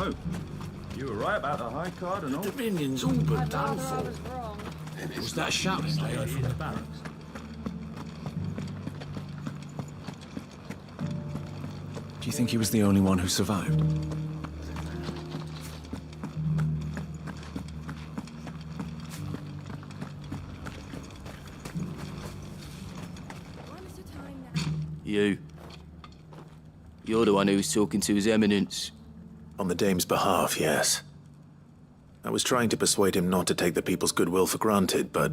Oh, you were right about the high card and all. The Dominion's all but done for. It was that shouting they heard from the barracks. Do you think he was the only one who survived? You're the one who was talking to His Eminence. On the Dame's behalf, yes. I was trying to persuade him not to take the people's goodwill for granted, but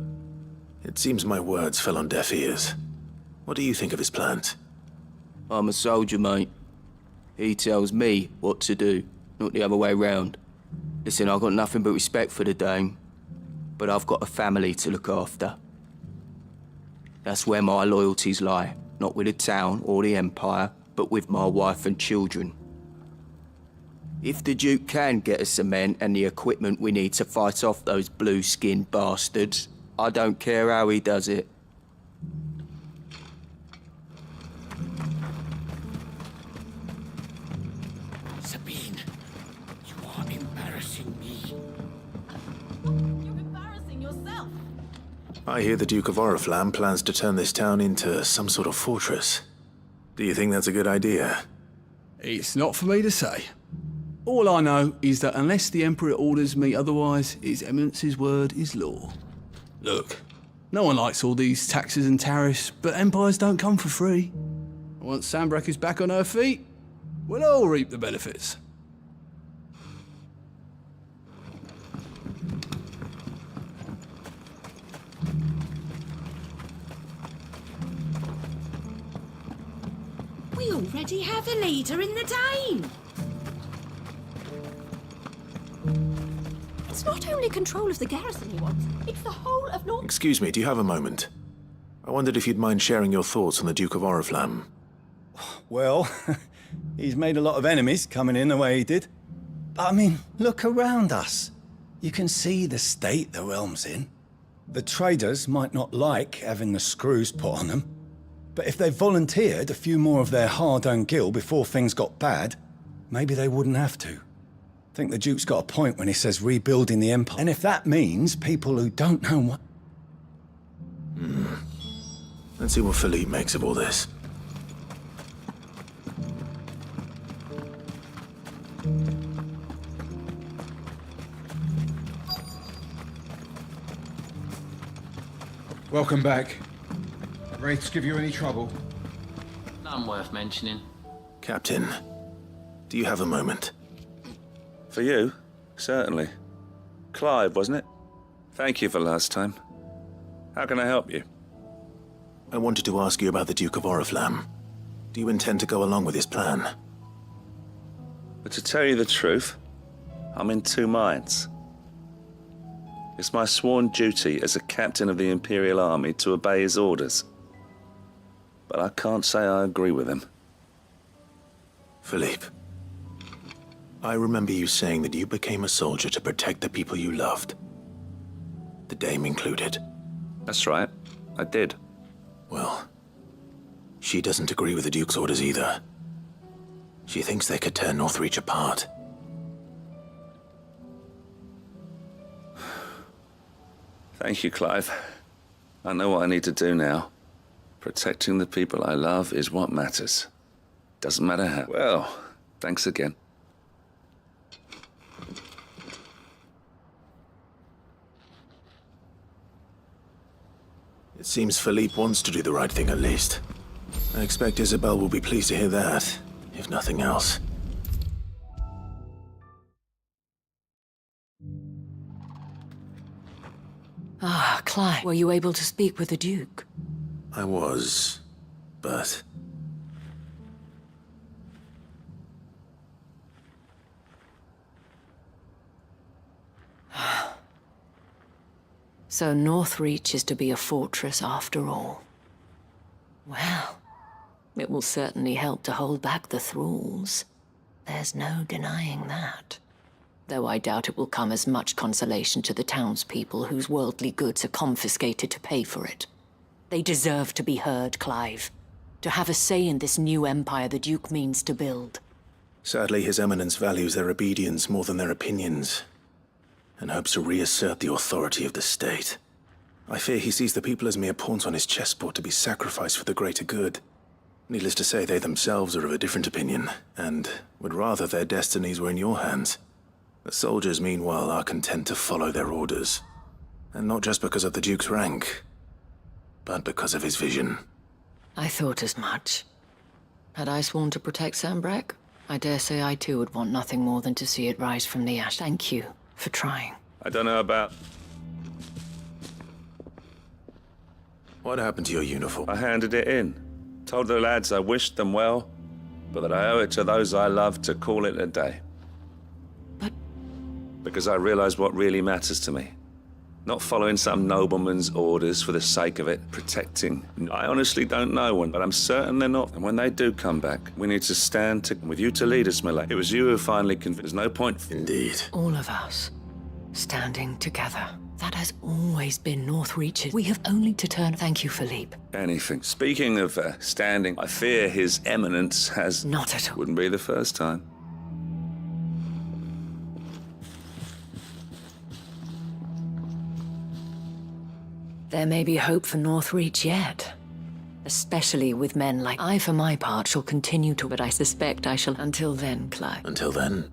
it seems my words fell on deaf ears. What do you think of his plans? I'm a soldier, mate. He tells me what to do, not the other way round. Listen, I've got nothing but respect for the Dame, but I've got a family to look after. That's where my loyalties lie, not with the town or the Empire, but with my wife and children. If the Duke can get us cement and the equipment we need to fight off those blue-skinned bastards, I don't care how he does it. Sabine, you are embarrassing me. You're embarrassing yourself. I hear the Duke of Oriflamme plans to turn this town into some sort of fortress. Do you think that's a good idea? It's not for me to say. All I know is that unless the Emperor orders me otherwise, His Eminence's word is law. Look, no one likes all these taxes and tariffs, but empires don't come for free. Once Sandbreak is back on her feet, we'll all reap the benefits. We already have a leader in the Dane. It's not only control of the garrison he wants, it's the whole of North... Excuse me, do you have a moment? I wondered if you'd mind sharing your thoughts on the Duke of Oriflamme. Well, he's made a lot of enemies coming in the way he did. But I mean, look around us. You can see the state the realm's in. The traders might not like having the screws put on them, but if they volunteered a few more of their hard-earned gil before things got bad, maybe they wouldn't have to. I think the Duke's got a point when he says rebuilding the Empire. And if that means people who don't know what... Let's see what Philippe makes of all this. Welcome back. Wraiths give you any trouble? None worth mentioning. Captain, do you have a moment? For you? Certainly. Clive, wasn't it? Thank you for last time. How can I help you? I wanted to ask you about the Duke of Oriflamme. Do you intend to go along with his plan? But to tell you the truth, I'm in two minds. It's my sworn duty as a captain of the Imperial Army to obey his orders. But I can't say I agree with him. Philippe, I remember you saying that you became a soldier to protect the people you loved. The Dame included. That's right, I did. Well, she doesn't agree with the Duke's orders either. She thinks they could tear Northreach apart. Thank you, Clive. I know what I need to do now. Protecting the people I love is what matters. Doesn't matter how. Well, thanks again. It seems Philippe wants to do the right thing at least. I expect Isabel will be pleased to hear that, if nothing else. Ah, Clive, were you able to speak with the Duke? I was, but... So Northreach is to be a fortress after all. Well, it will certainly help to hold back the thralls. There's no denying that. Though I doubt it will come as much consolation to the townspeople whose worldly goods are confiscated to pay for it. They deserve to be heard, Clive. To have a say in this new empire the Duke means to build. Sadly, His Eminence values their obedience more than their opinions, and hopes to reassert the authority of the state. I fear he sees the people as mere pawns on his chessboard to be sacrificed for the greater good. Needless to say, they themselves are of a different opinion, and would rather their destinies were in your hands. The soldiers, meanwhile, are content to follow their orders. And not just because of the Duke's rank, but because of his vision. I thought as much. Had I sworn to protect Sambrak, I dare say I too would want nothing more than to see it rise from the ash. Thank you for trying. I don't know about... What happened to your uniform? I handed it in. Told the lads I wished them well, but that I owe it to those I love to call it a day. But... Because I realize what really matters to me. Not following some nobleman's orders for the sake of it, protecting. I honestly don't know one, but I'm certain they're not. And when they do come back, we need to stand with you to lead us, Millet. It was you who finally convinced. There's no point. Indeed. all of us, standing together. That has always been Northreach's. We have only to turn. Thank you, Philippe. Anything. Speaking of standing, I fear His Eminence has... Not at all. Wouldn't be the first time. There may be hope for Northreach yet. Especially with men like I, for my part, shall continue to, but I suspect I shall until then, Clive. Until then.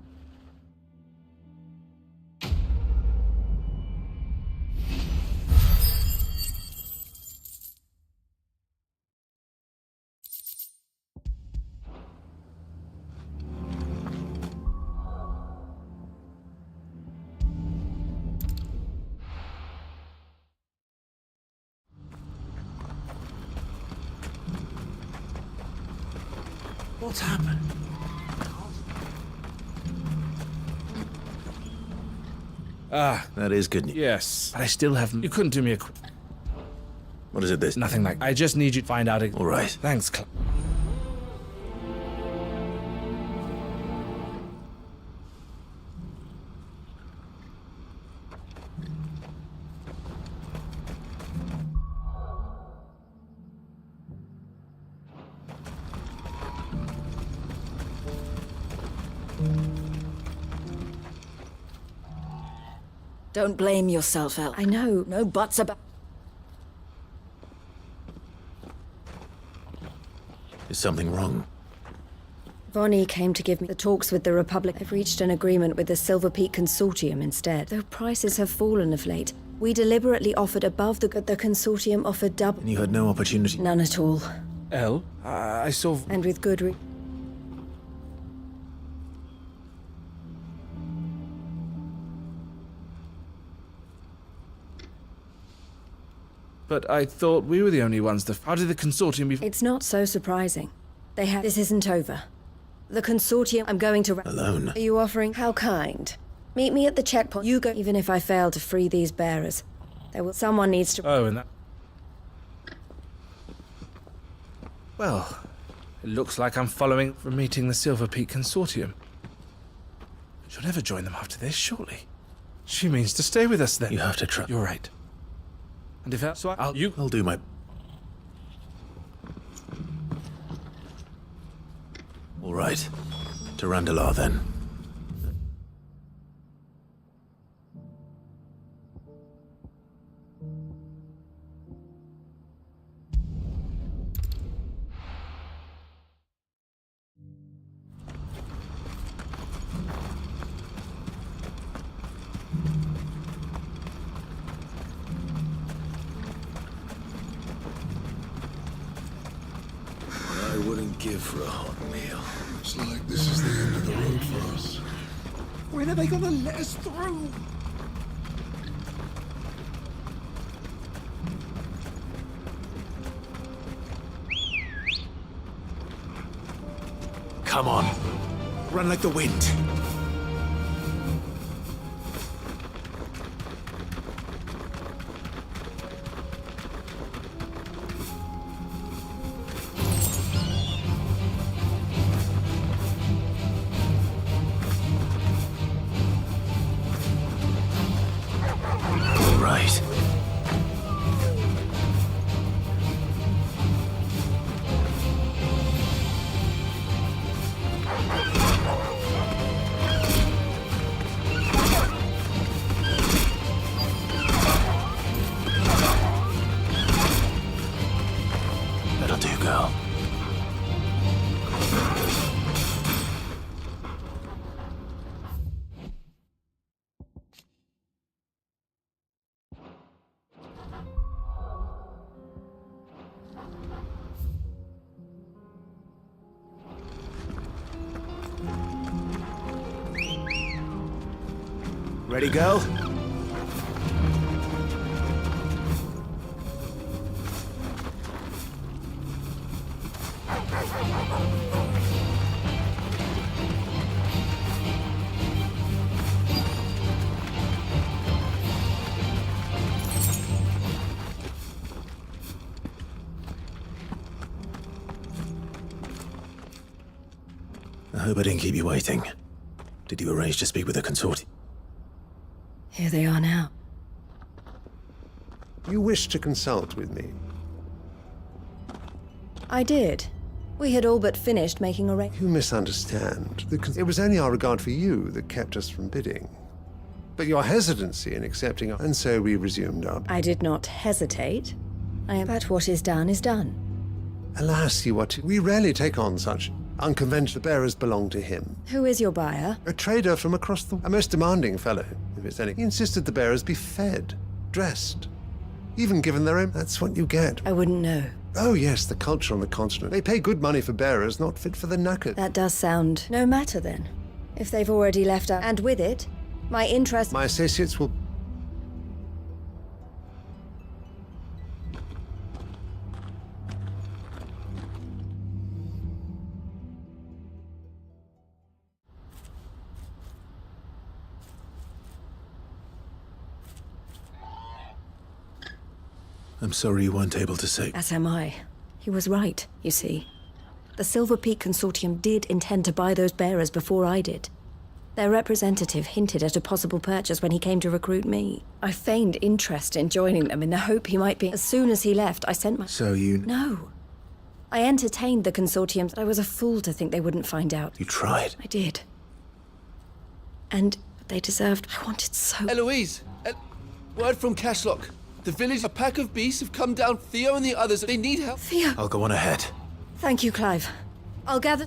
What's happened? Ah, That is good news. yes. But I still haven't. You couldn't do me a quick. What is it this? Nothing like. I just need you to find out. All right. Thanks, Clive. Don't blame yourself, El. I know, no buts about. Is something wrong? Vonnie came to give me the talks with the Republic. I've reached an agreement with the Silver Peak Consortium instead. Though prices have fallen of late, we deliberately offered above the Consortium offered double. And you had no opportunity? None at all. Elle, I saw. And with good reason. But I thought we were the only ones. How did the consortium be? It's not so surprising. They have. This isn't over. The Consortium. I'm going to. Alone? Are you offering? How kind. Meet me at the checkpoint. You go. Even if I fail to free these bearers, there will. Someone needs to. Oh, and that. Well, it looks like I'm following from meeting the Silver Peak Consortium. She'll never join them after this, surely. She means to stay with us then. You have to try. You're right. And if that's so, I'll do my... All right. To Randalar, then. I wouldn't give for a hot meal. Looks like this is the end of the road for us. When are they gonna let us through? Come on. Run like the wind. Ready, girl? I hope I didn't keep you waiting. Did you arrange to speak with the consortium? Here they are now. You wish to consult with me? I did. We had all but finished making arrangements. You misunderstand. It was only our regard for you that kept us from bidding. But your hesitancy in accepting, and so we resumed our... I did not hesitate. But what is done is done. Alas, we rarely take on such unconventional bearers belong to him. Who is your buyer? A trader from across the... A most demanding fellow, if it's any. He insisted the bearers be fed, dressed, even given their own... That's what you get. I wouldn't know. Oh yes, the culture on the continent. They pay good money for bearers, not fit for the knackers. That does sound... No matter then. If they've already left us, and with it, my interest... My associates will... I'm sorry you weren't able to save... As am I. He was right, you see. The Silver Peak Consortium did intend to buy those bearers before I did. Their representative hinted at a possible purchase when he came to recruit me. I feigned interest in joining them in the hope he might be... As soon as he left, I sent my... So you... No. I entertained the consortium, but I was a fool to think they wouldn't find out. You tried. I did. And they deserved... I wanted so... Eloise! Word from Cashlock. The village, a pack of beasts have come down. Theo and the others, they need help. Theo! I'll go on ahead. Thank you, Clive. I'll gather...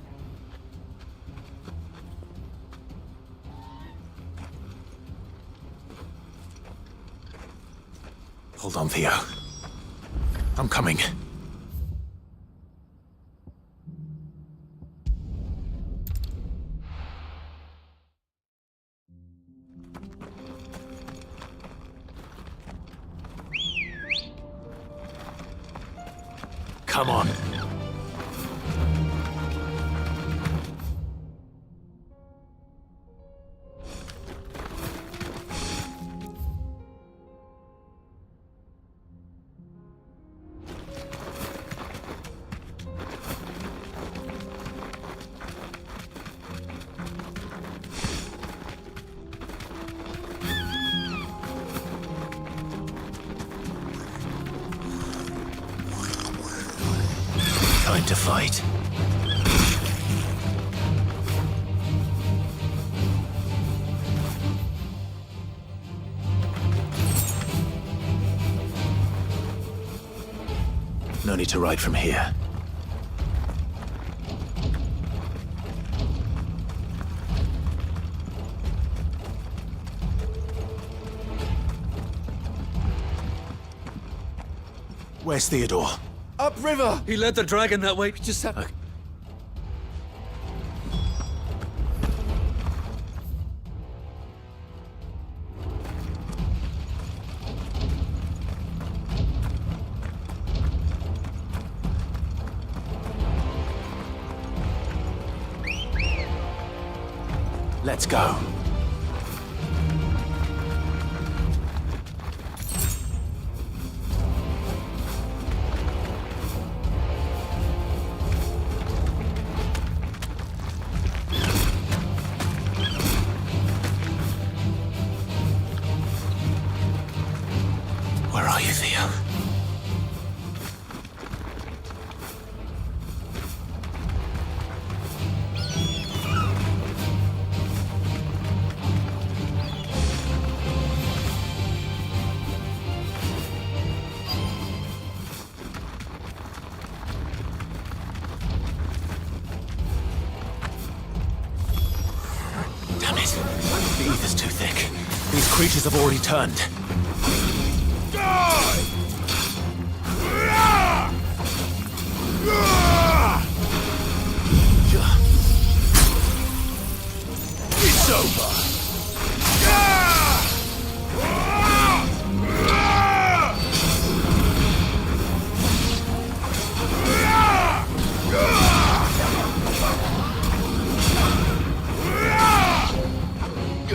Hold on, Theo. I'm coming. Come on. Time to fight. No need to ride from here. Where's Theodore? Upriver! He led the dragon that way. We just have... Okay. Let's go. Where are you, Theo? Damn it. The ether's too thick. These creatures have already turned. It's over. I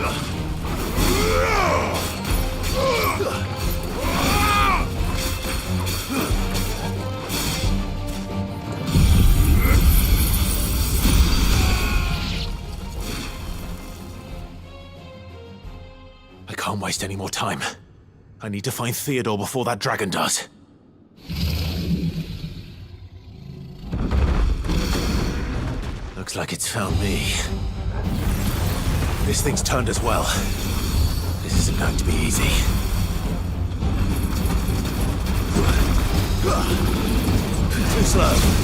can't waste any more time. I need to find Theodore before that dragon does. Looks like it's found me. This thing's turned as well. This isn't going to be easy. Too slow.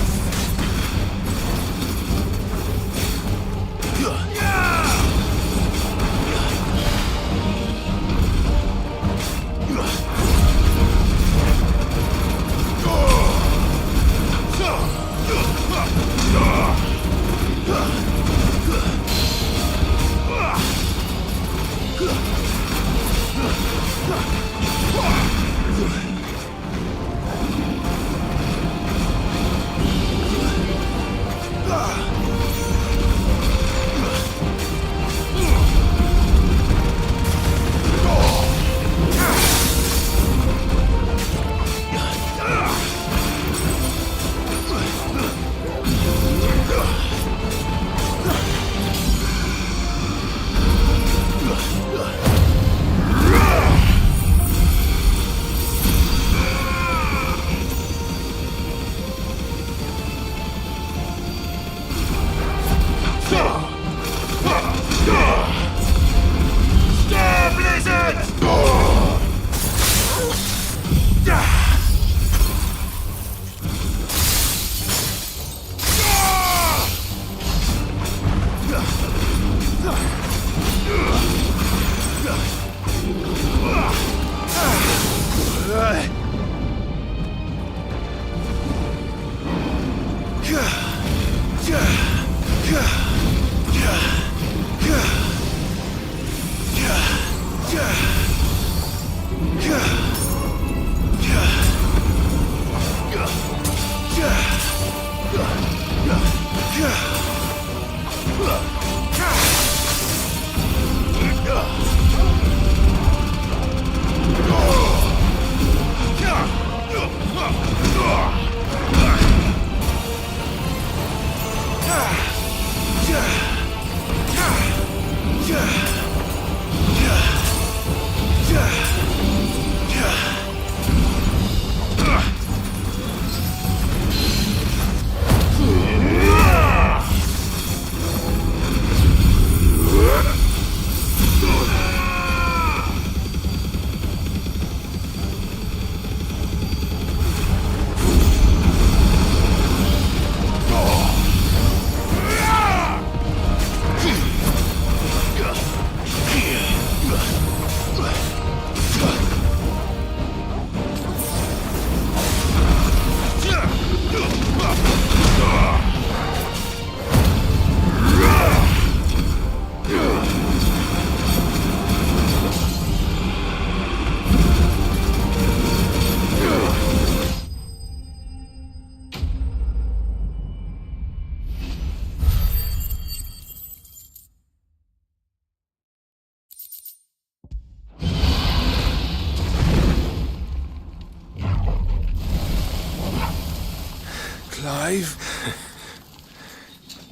Clive?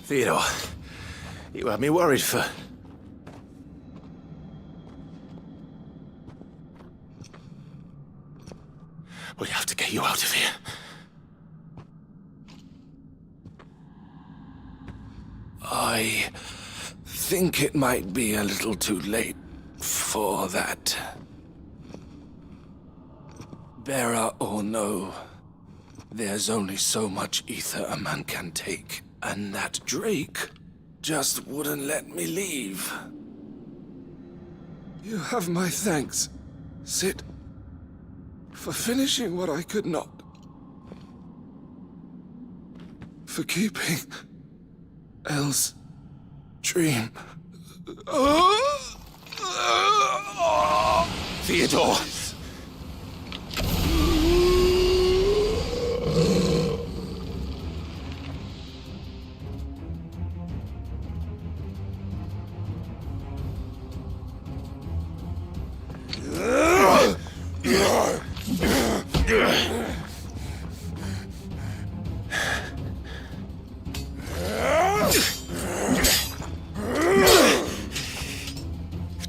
Theodore, you had me worried for... We have to get you out of here. I think it might be a little too late for that. Bearer or no, there's only so much ether a man can take, and that Drake just wouldn't let me leave. You have my thanks, Sid, for finishing what I could not. For keeping Elle's dream. Theodore!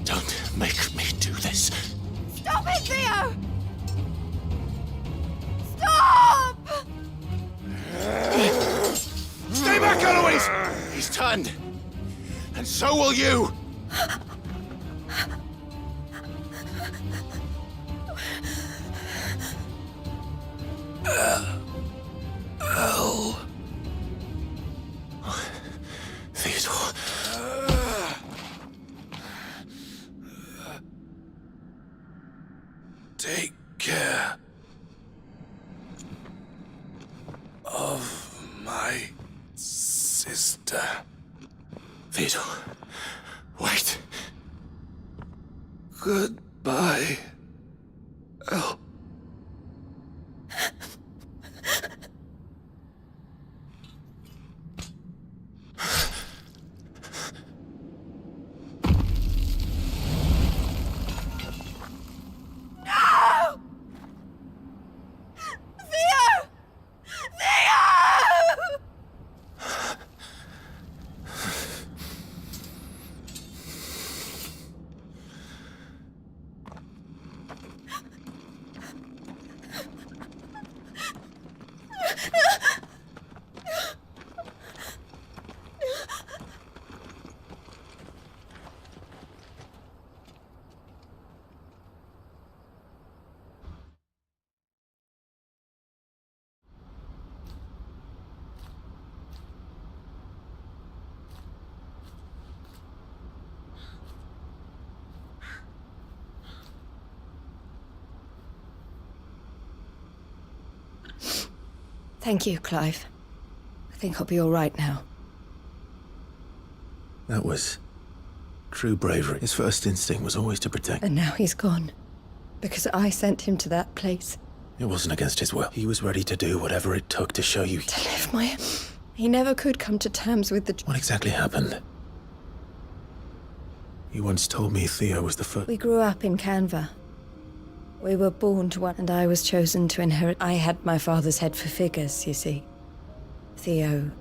Don't make me do this. Stop it, Theo! Stop! Stay back, Eloise! He's turned. And so will you! Theodore. Take care of my sister. Theodore, wait. Goodbye, El. Thank you, Clive. I think I'll be all right now. That was true bravery. His first instinct was always to protect. And now he's gone. Because I sent him to that place. It wasn't against his will. He was ready to do whatever it took to show you. To live my... He never could come to terms with the... What exactly happened? You once told me Theo was the first... We grew up in Canva. We were born to one, and I was chosen to inherit. I had my father's head for figures, you see. Theo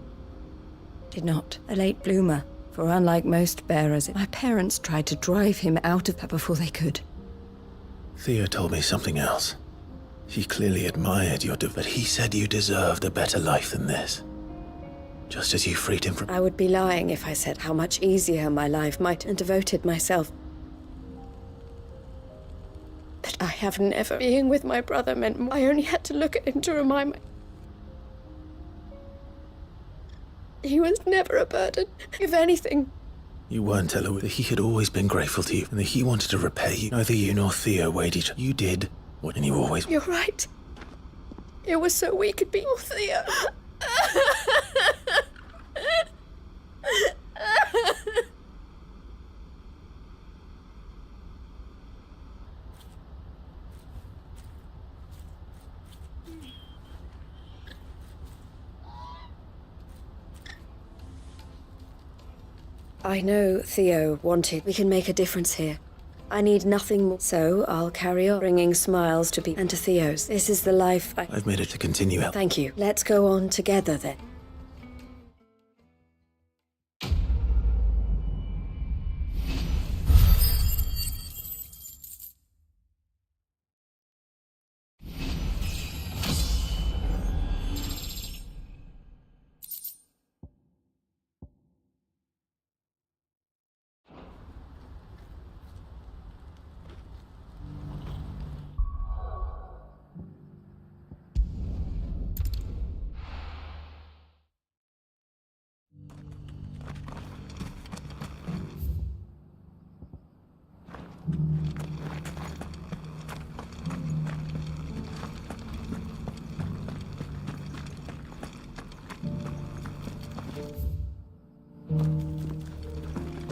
did not. A late bloomer, for unlike most bearers, my parents tried to drive him out of that before they could. Theo told me something else. He clearly admired your but he said you deserved a better life than this. Just as you freed him from... I would be lying if I said how much easier my life might have devoted myself. But I have never... Being with my brother meant I only had to look at him to remind me. He was never a burden. If anything... You weren't, Eloise. That he had always been grateful to you, and that he wanted to repay you. Neither you nor Theo weighed each other. You did what you always... You're right. It was so we could be... Oh, Theo. I know Theo wanted. We can make a difference here. I need nothing more. So I'll carry on bringing smiles to and to Theo's. This is the life I've made it to continue. Thank you. Let's go on together then.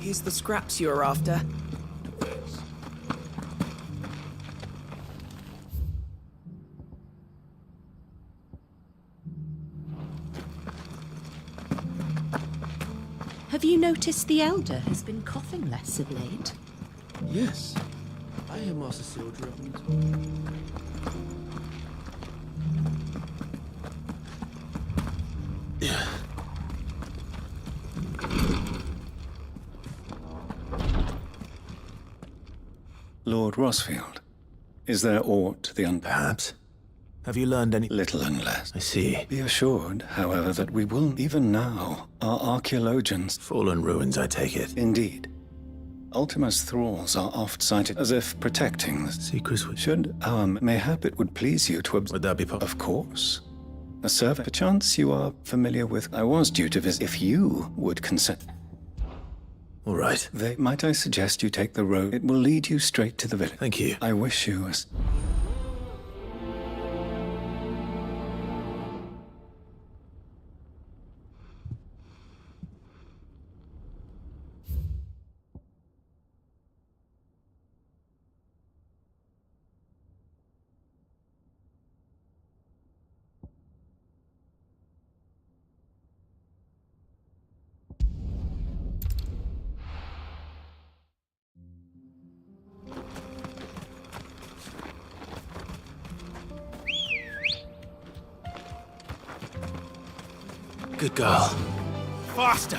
Here's the scraps you were after. Have you noticed the Elder has been coughing less of late? Yes. I am Master Seal driven. Lord Rosfield. Is there aught the Perhaps. Have you learned any? Little unless. I see. Be assured, however, that we will, even now, our archaeologians... Fallen ruins, I take it. Indeed. Ultima's thralls are oft cited as if protecting the secrets. Should mayhap it would please you to Would that be possible? Of course. A survey. Perchance you are familiar with... I was due to visit. If you would consent... All right. Might I suggest you take the road? It will lead you straight to the village. Thank you. I wish you a... Good girl. Faster!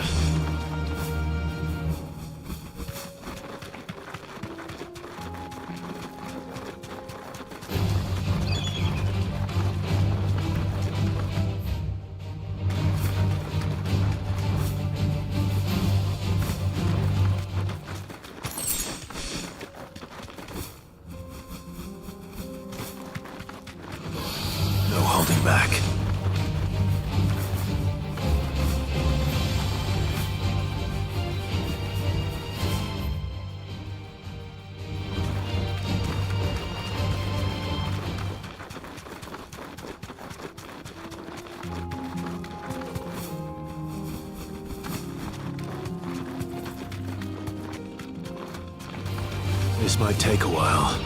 No holding back. This might take a while.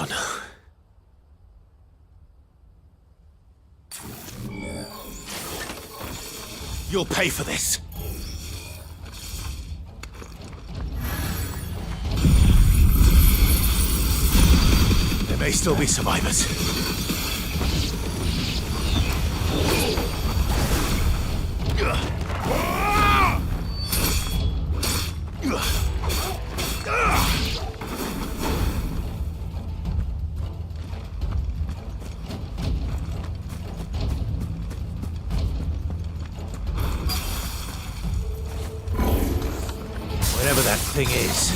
Oh no. You'll pay for this. There may still be survivors. Whatever that thing is.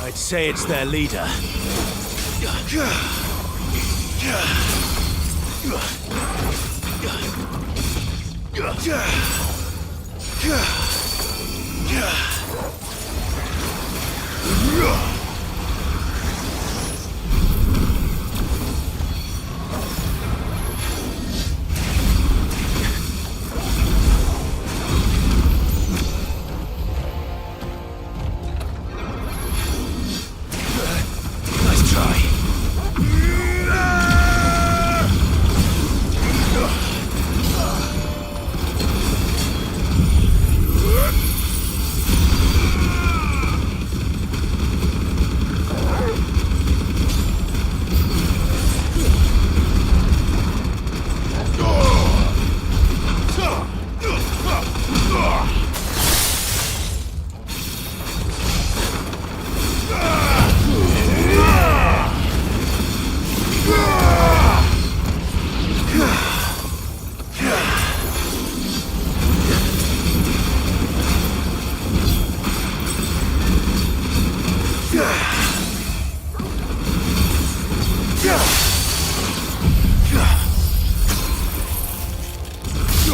I'd say it's their leader.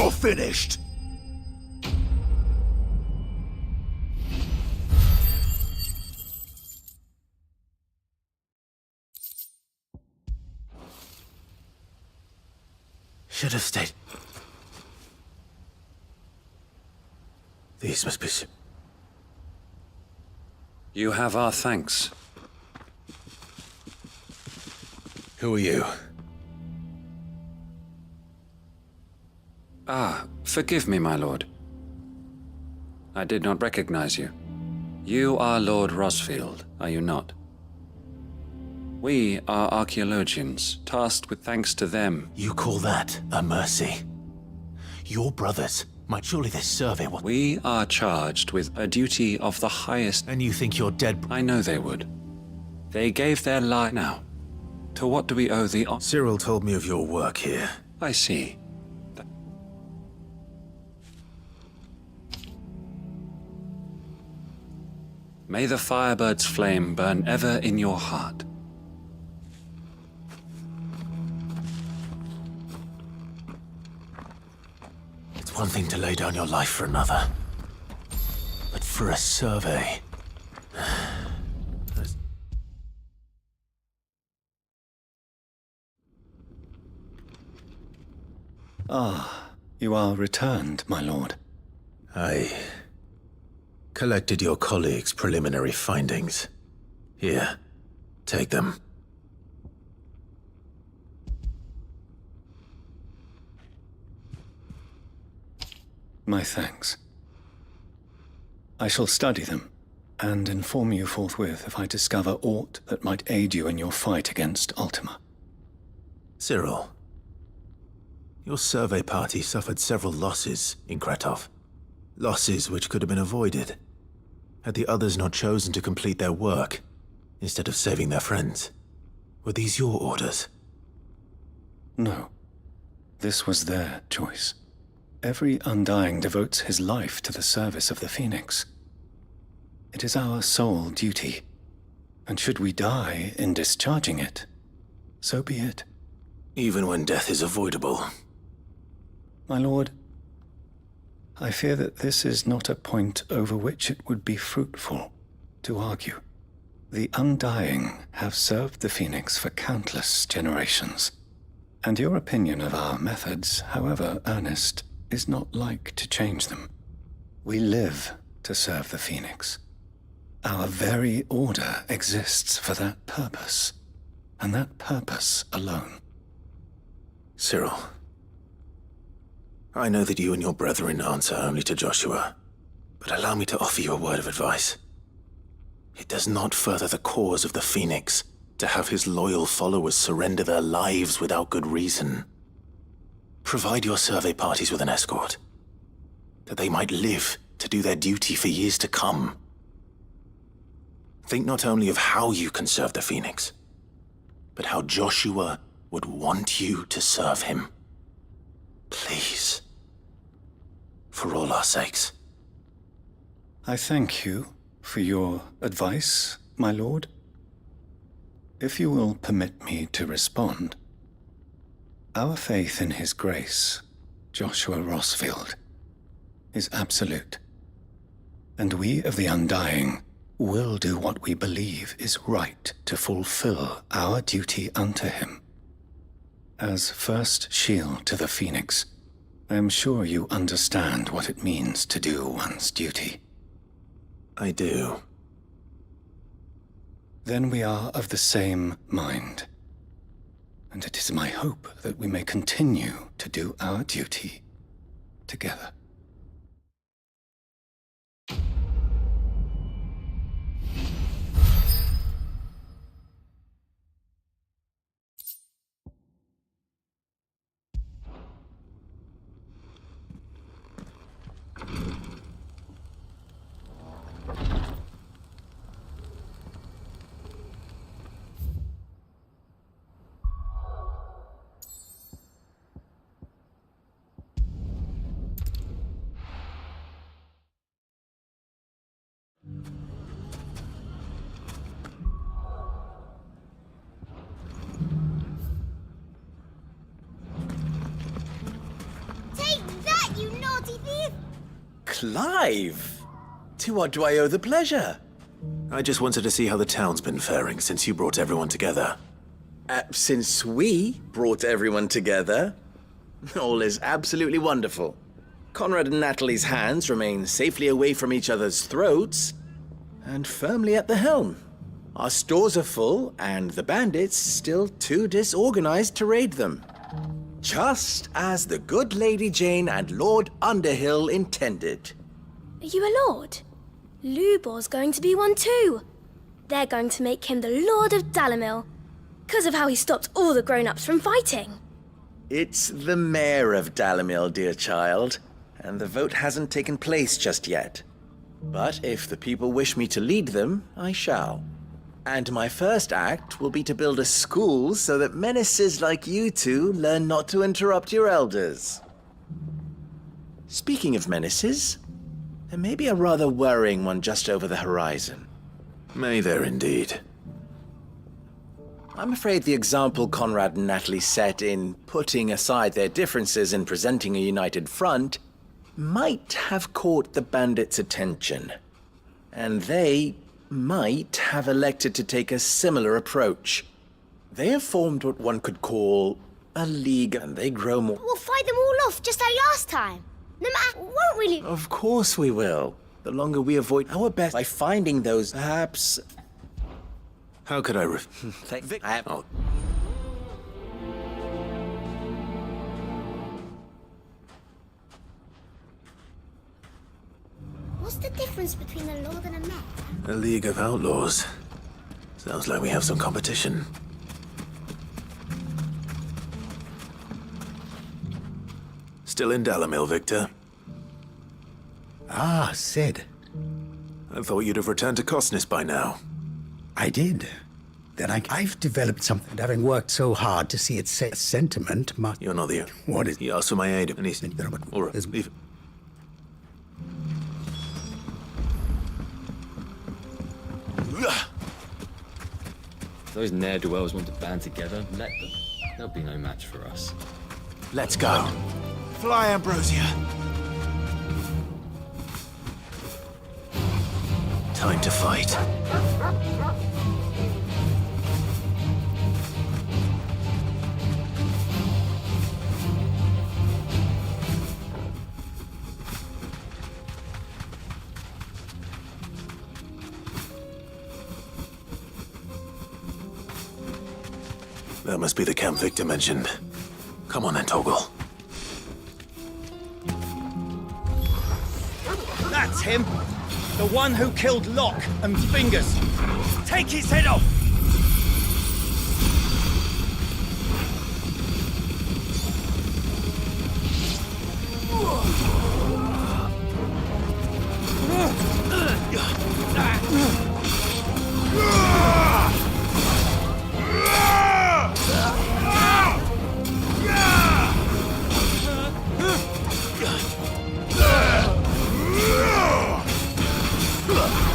you're finished! Should have stayed. These must be... You have our thanks. Who are you? Ah, forgive me, my lord. I did not recognize you. You are Lord Rosfield, are you not? We are archaeologians, tasked with thanks to them. You call that a mercy? Your brothers might surely this survey will... We are charged with a duty of the highest... And you think you're dead? I know they would. They gave their life now. To what do we owe the... Cyril told me of your work here. I see. May the Firebird's flame burn ever in your heart. It's one thing to lay down your life for another. But for a survey... Ah, you are returned, my lord. I collected your colleagues' preliminary findings. Here, take them. My thanks. I shall study them, and inform you forthwith if I discover aught that might aid you in your fight against Ultima. Cyril, your survey party suffered several losses in Kretov. Losses which could have been avoided, had the others not chosen to complete their work, instead of saving their friends. Were these your orders? No. This was their choice. Every Undying devotes his life to the service of the Phoenix. It is our sole duty, and should we die in discharging it, so be it. Even when death is avoidable. My lord, I fear that this is not a point over which it would be fruitful to argue. The Undying have served the Phoenix for countless generations, and your opinion of our methods, however earnest, is not like to change them. We live to serve the Phoenix. Our very order exists for that purpose, and that purpose alone. Cyril, I know that you and your brethren answer only to Joshua, but allow me to offer you a word of advice. It does not further the cause of the Phoenix to have his loyal followers surrender their lives without good reason. Provide your survey parties with an escort, that they might live to do their duty for years to come. Think not only of how you can serve the Phoenix, but how Joshua would want you to serve him. Please. For all our sakes. I thank you for your advice, my lord. If you will permit me to respond, our faith in his grace, Joshua Rosfield, is absolute, and we of the Undying will do what we believe is right to fulfill our duty unto him. As first shield to the Phoenix, I am sure you understand what it means to do one's duty. I do. Then we are of the same mind, and it is my hope that we may continue to do our duty together. Clive! To what do I owe the pleasure? I just wanted to see how the town's been faring since you brought everyone together. Since we brought everyone together, all is absolutely wonderful. Conrad and Natalie's hands remain safely away from each other's throats, and firmly at the helm. Our stores are full, and the bandits still too disorganized to raid them. Just as the good Lady Jane and Lord Underhill intended. Are you a lord? Lubor's going to be one too. They're going to make him the Lord of Dalamil, because of how he stopped all the grown-ups from fighting. It's the mayor of Dalamil, dear child, and the vote hasn't taken place just yet. But if the people wish me to lead them, I shall. And my first act will be to build a school so that menaces like you two learn not to interrupt your elders. Speaking of menaces, there may be a rather worrying one just over the horizon. May there indeed. I'm afraid the example Conrad and Natalie set in putting aside their differences and presenting a united front might have caught the bandits' attention. And they might have elected to take a similar approach. They have formed what one could call a league, and they grow more... We'll fight them all off just like last time. No matter, won't we? Of course we will. The longer we avoid our best by finding those, perhaps... How could I Thank Vic. Oh. What's the difference between a lord and a mayor? A league of outlaws. Sounds like we have some competition. Still in Dalamil, Victor? Ah, Sid. I thought you'd have returned to Cosnis by now. I did. Then I've developed something, and having worked so hard to see its sentiment must... You're not the... What is... He asked for my aid, and he's... All right, leave it. If those ne'er-do-wells want to band together, let them. They'll be no match for us. Let's go. Fly, Ambrosia. Time to fight. That must be the camp Victor mentioned. Come on then, Toggle. That's him! The one who killed Locke and Fingers! Take his head off!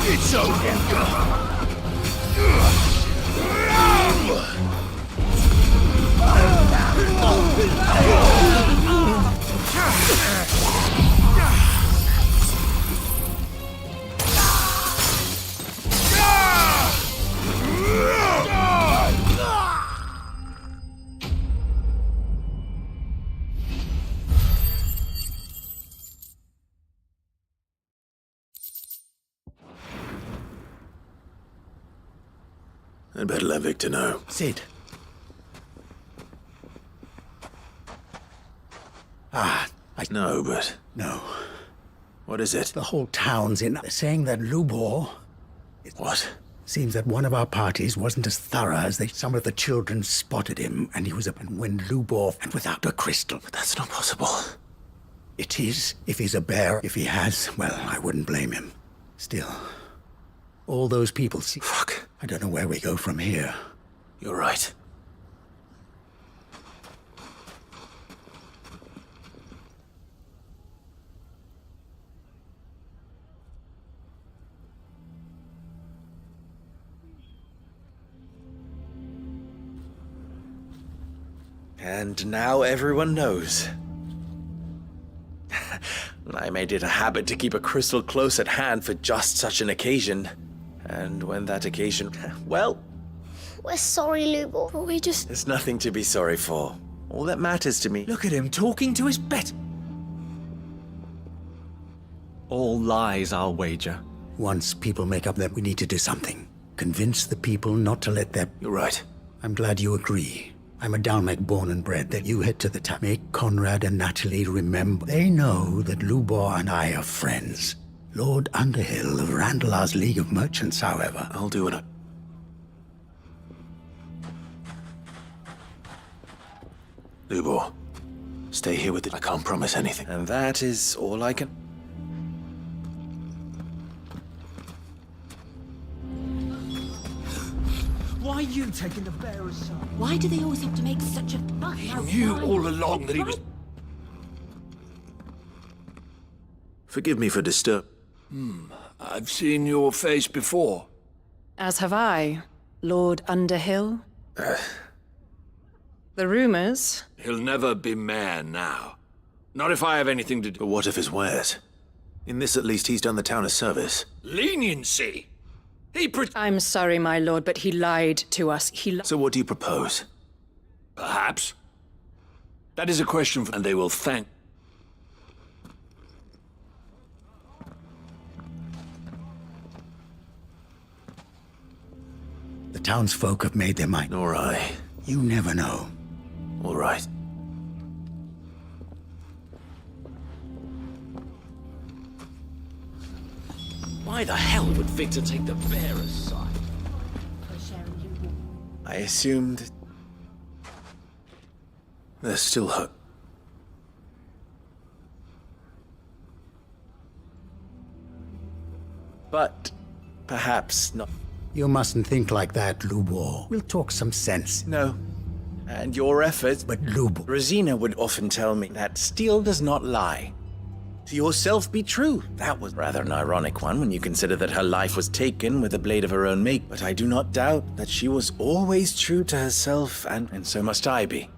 It's over. I'd better let Victor know. Sid. Ah, I... No, but... No. What is it? The whole town's in... They're saying that Lubor... What? Seems that one of our parties wasn't as thorough as they... Some of the children spotted him, and he was up and when Lubor... And without a crystal. But that's not possible. It is, if he's a bear. If he has, well, I wouldn't blame him. Still... All those people see... Fuck. I don't know where we go from here. You're right. And now everyone knows. I made it a habit to keep a crystal close at hand for just such an occasion. And when that occasion... well... We're sorry, Lubor, but we just... There's nothing to be sorry for. All that matters to me... Look at him talking to his bet. All lies, I'll wager. Once people make up that we need to do something, convince the people not to let their... You're right. I'm glad you agree. I'm a Dalmec born and bred. That you head to the town. Make Conrad and Natalie remember. They know that Lubor and I are friends. Lord Underhill of Randalar's League of Merchants, however. I'll do it. Lubor, stay here with it. I can't promise anything. And that is all I can... Why are you taking the bearer's side? Why do they always have to make such a fuss? He knew all along that he was... Forgive me for disturb... I've seen your face before. As have I, Lord Underhill. The rumors. He'll never be mayor now. Not if I have anything to do... But what of his wares? In this at least he's done the town a service. Leniency! I'm sorry, my lord, but he lied to us. So what do you propose? Perhaps. That is a question for... And they will thank... The townsfolk have made their mind. Nor I. You never know. All right. Why the hell would Victor take the bearer's side? I assumed... There's still hope. But perhaps not. You mustn't think like that, Lubor. We'll talk some sense. No. And your efforts... But Lubor... Rosina would often tell me that steel does not lie. To yourself be true. That was rather an ironic one when you consider that her life was taken with a blade of her own make. But I do not doubt that she was always true to herself, and so must I be.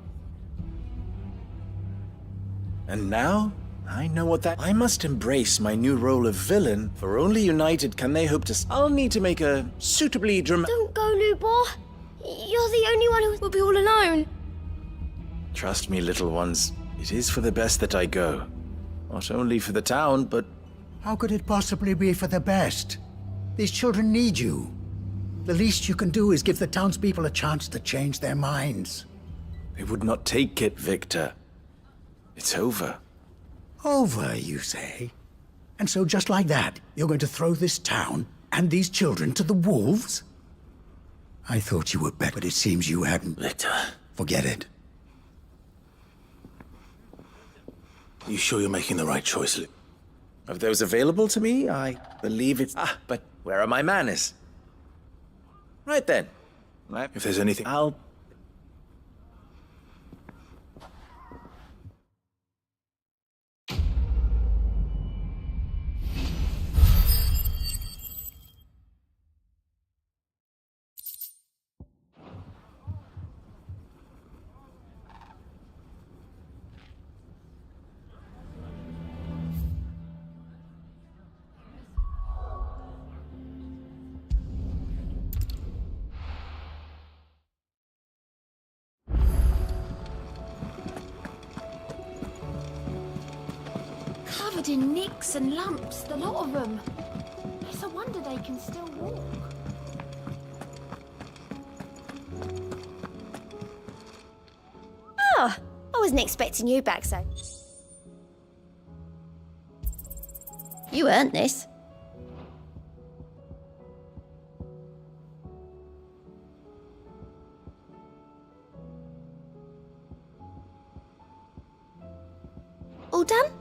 And now, I know what that... I must embrace my new role of villain, for only united can they hope to... I'll need to make a suitably Don't go, Lubor. You're the only one who will be all alone. Trust me, little ones. It is for the best that I go. Not only for the town, but... How could it possibly be for the best? These children need you. The least you can do is give the townspeople a chance to change their minds. They would not take it, Victor. It's over. Over, you say? And so just like that, you're going to throw this town and these children to the wolves? I thought you were better, but it seems you hadn't. Victor. Forget it. You sure you're making the right choice, Luke? Of those available to me, I believe it's... but where are my manners? Right then. If there's anything... I'll... Covered in nicks and lumps, the lot of them. It's a wonder they can still walk. Oh, I wasn't expecting you back so. You earned this. All done?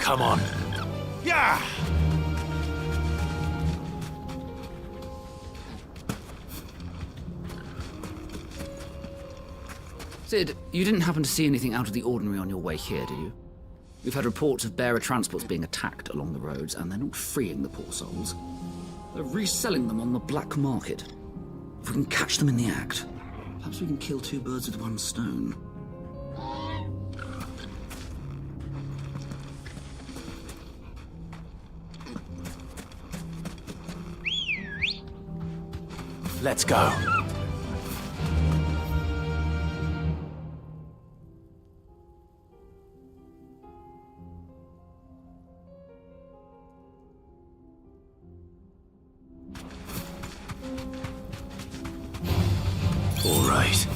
Come on. Yeah! Sid, you didn't happen to see anything out of the ordinary on your way here, did you? We've had reports of bearer transports being attacked along the roads, and they're not freeing the poor souls. They're reselling them on the black market. If we can catch them in the act, perhaps we can kill two birds with one stone. Let's go. All right.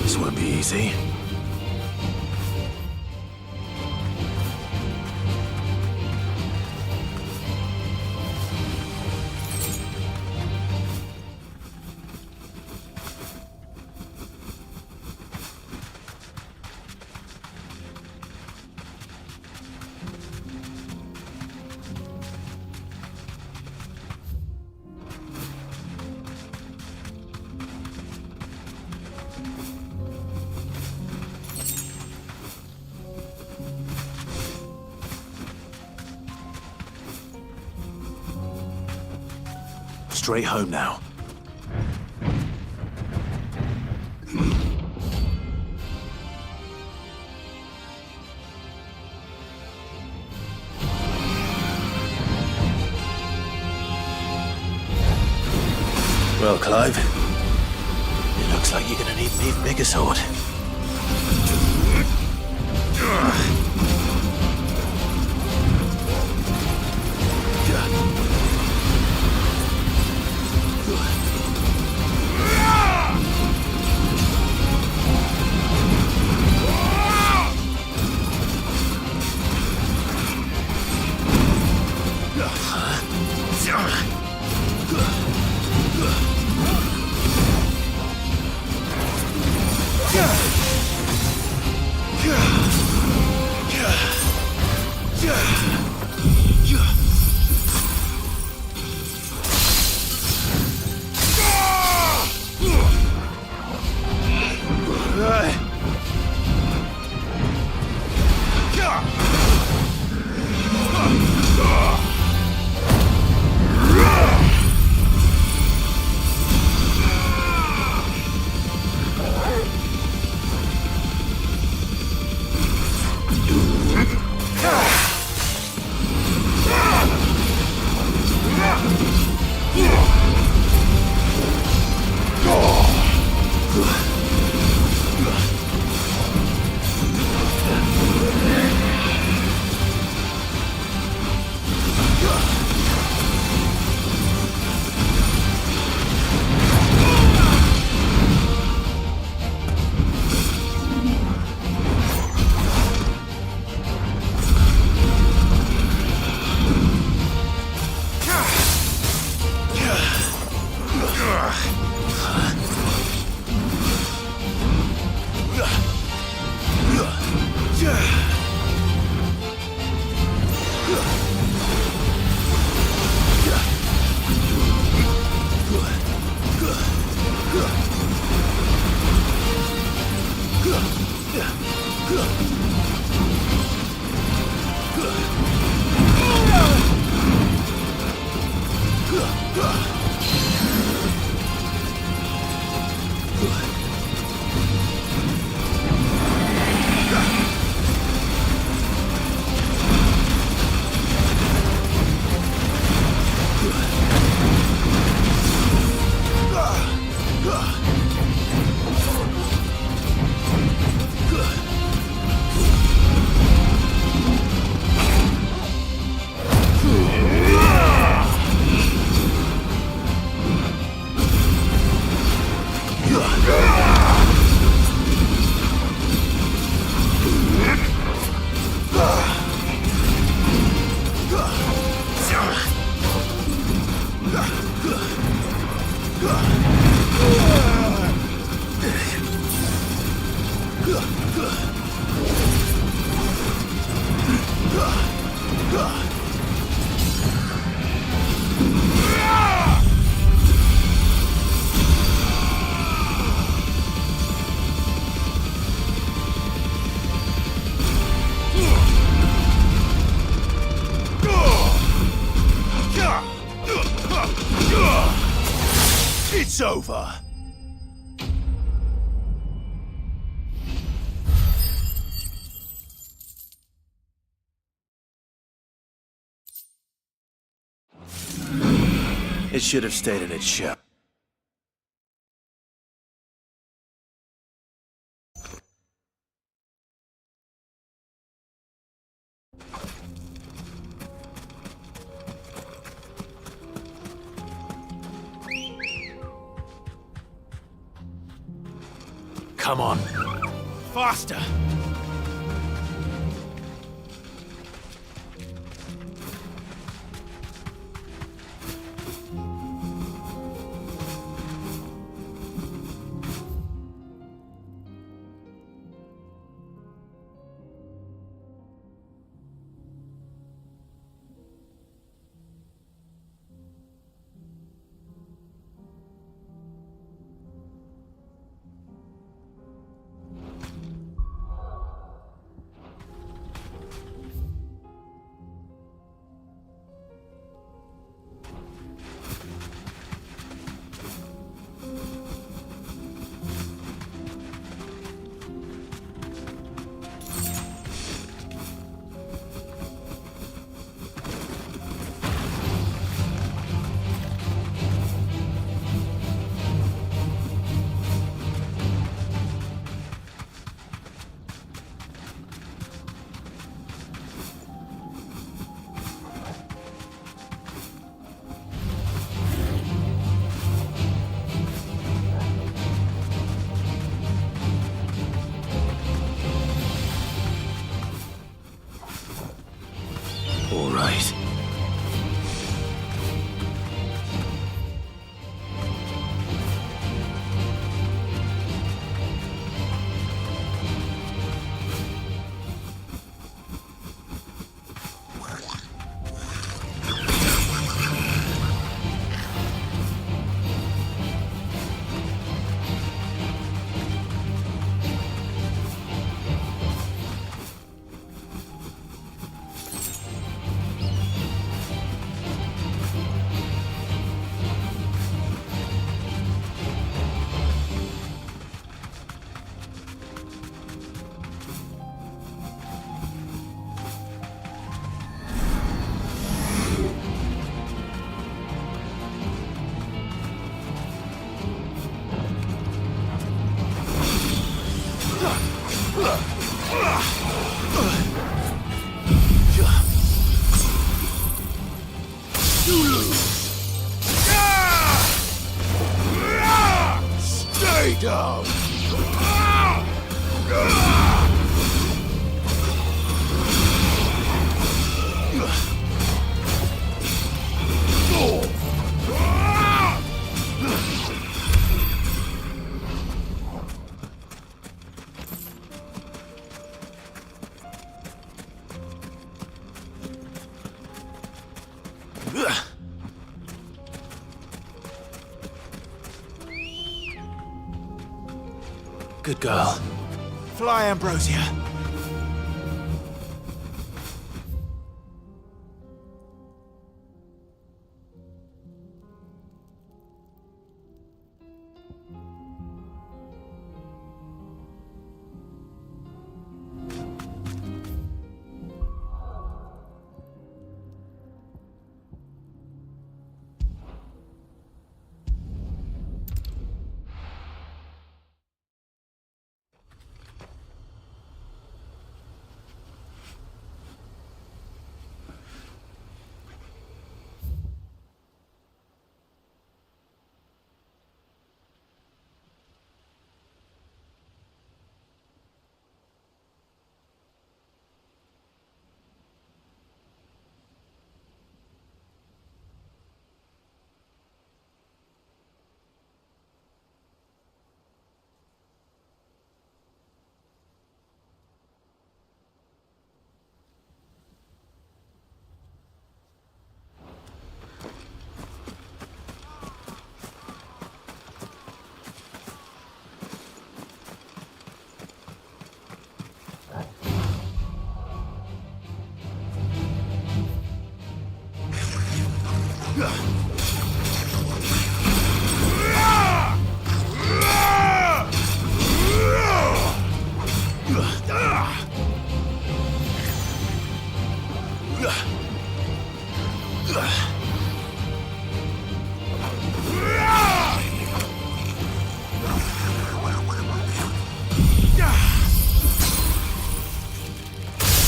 This won't be easy. Straight home now. Well, Clive, it Looks like you're gonna need an even bigger sword. It's over. It should have stayed in its shell. Come on. Faster. Stay down! Good girl. Fly, Ambrosia.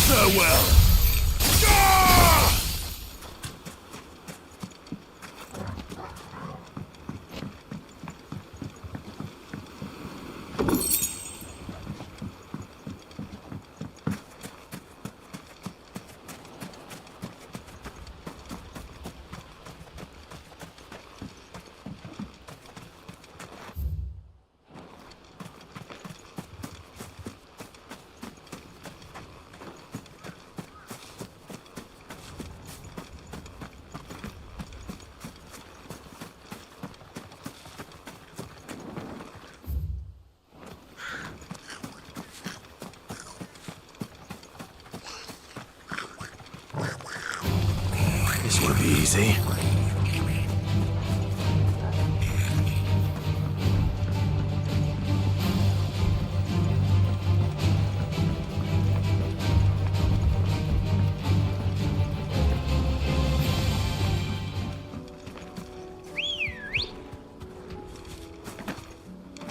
Farewell. This won't be easy.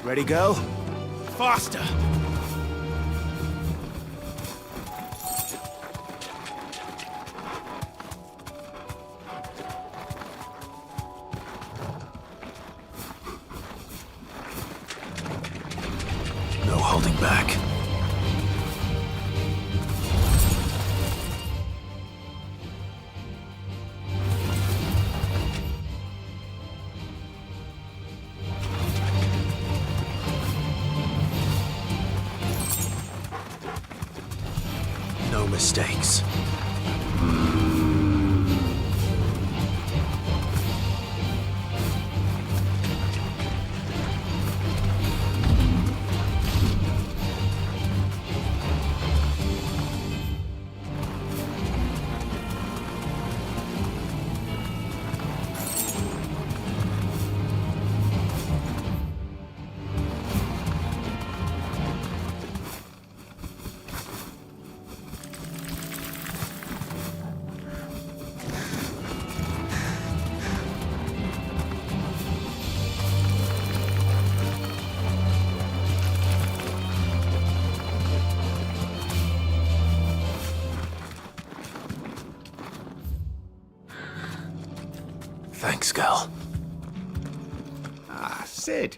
Ready, go? Faster! No holding back. No mistakes. Thanks, Gal. Ah, Sid.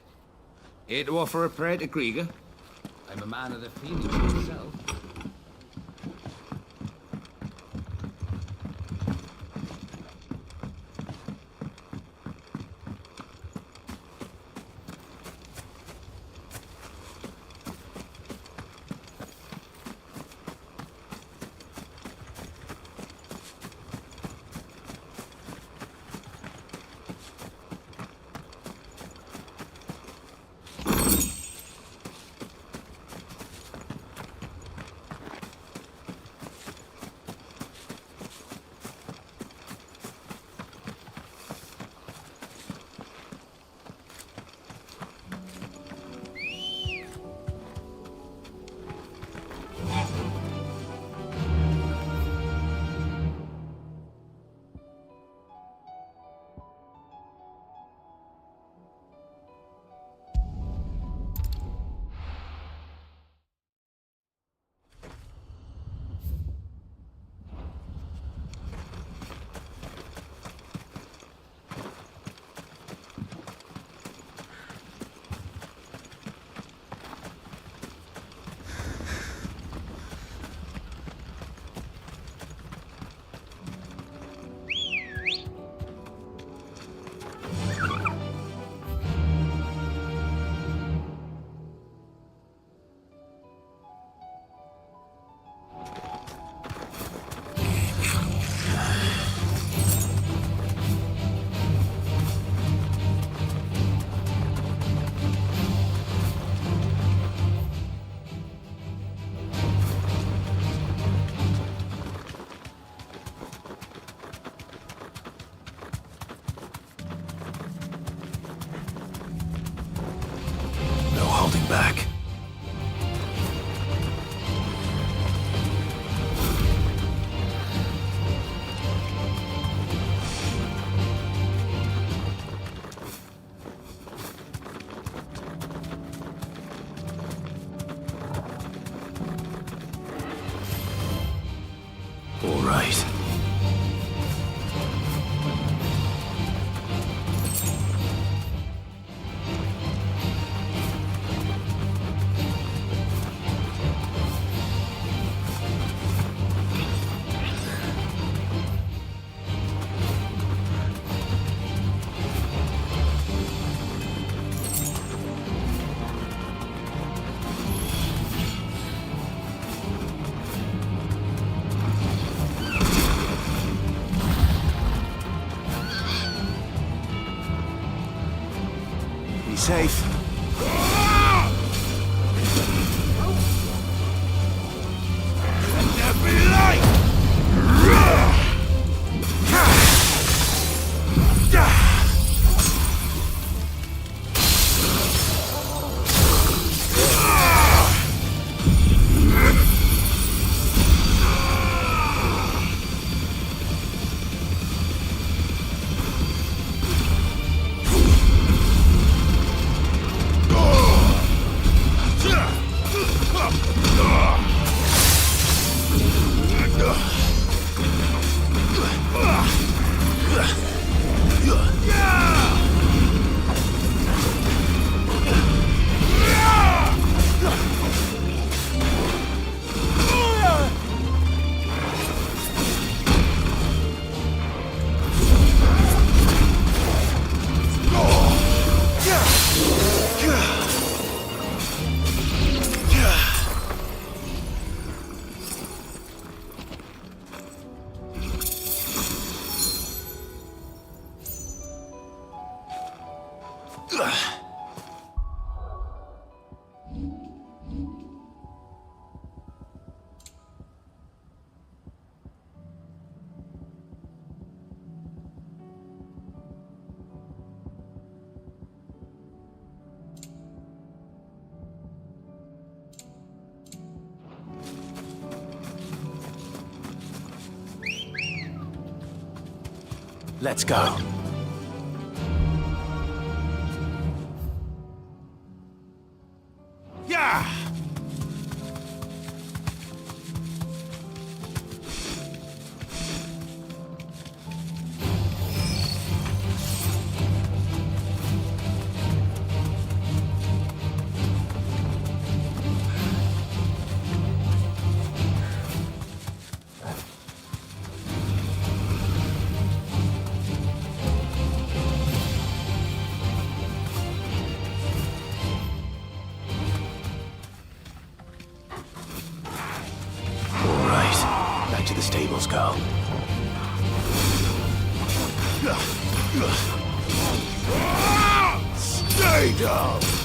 Here to offer a prayer to Krieger. I'm a man of the feelings myself. Back. All right. Safe. Let's go. Yeah! afraid of.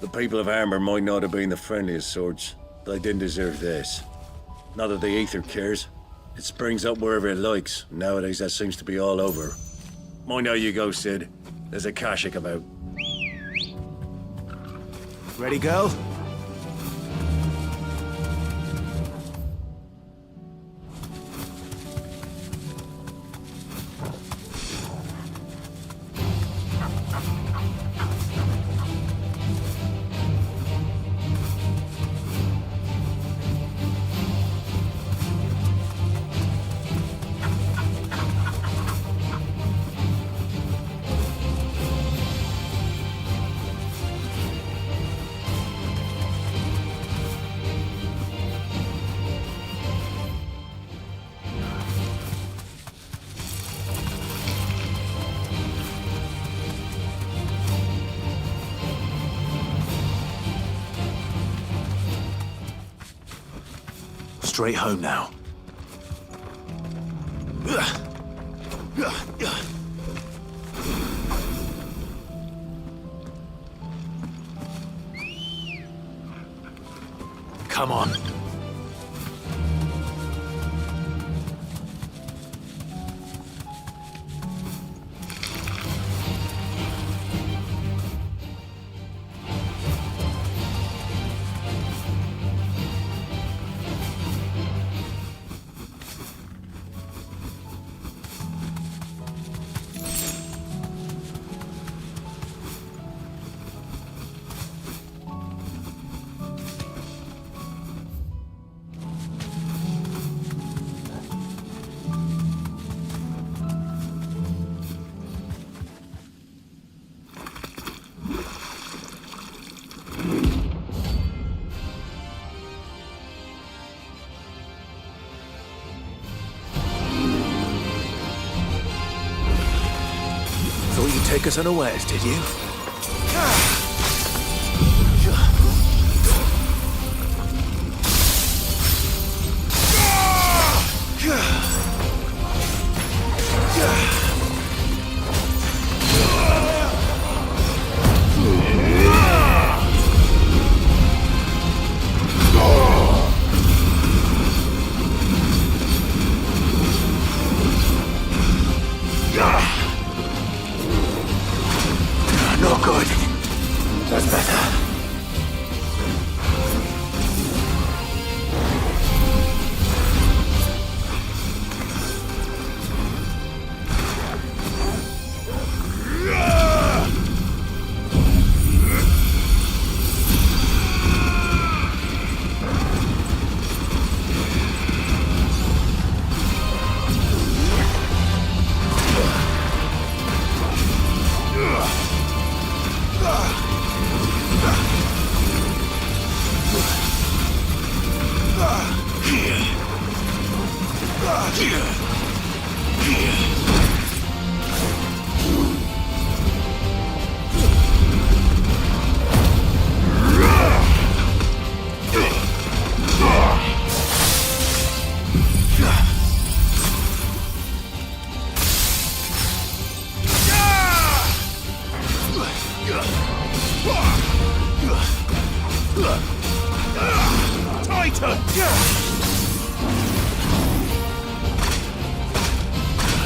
The people of Armor might not have been the friendliest sorts, but they didn't deserve this. Not that the Aether cares. It springs up wherever it likes. Nowadays, that seems to be all over. Mind how you go, Sid. There's a Kashik about. Ready, girl? Straight home now. Come on. Thought you'd take us unawares, did you? Not good. That's better.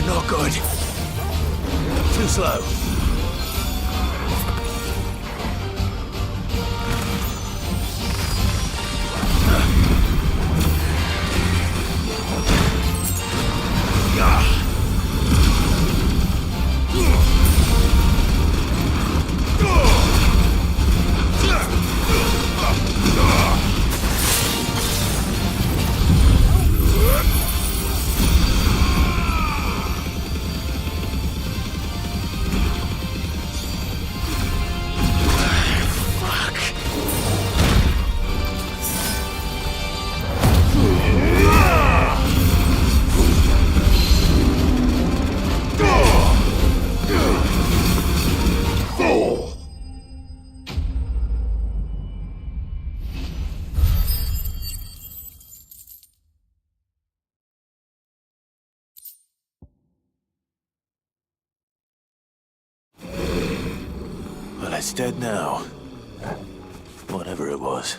Not good. Too slow. Well, it's dead now. Whatever it was.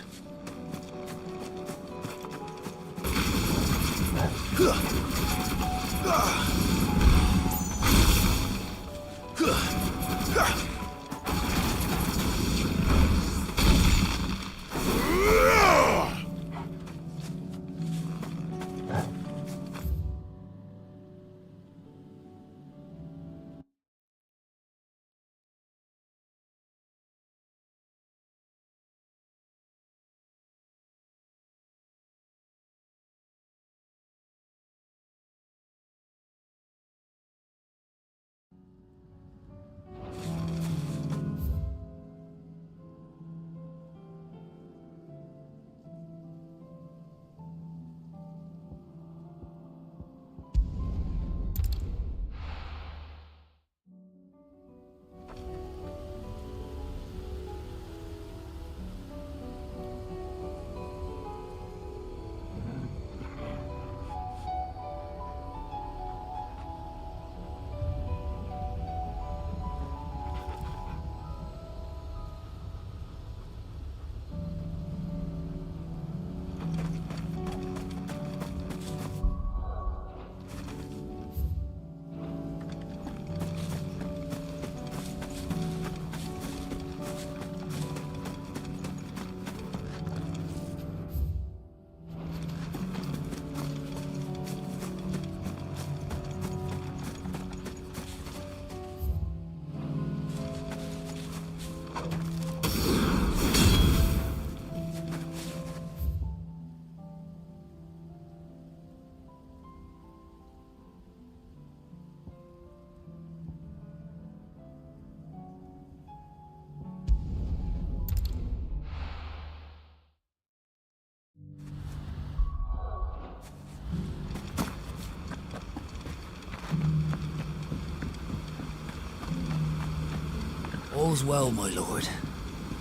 All's well, my lord.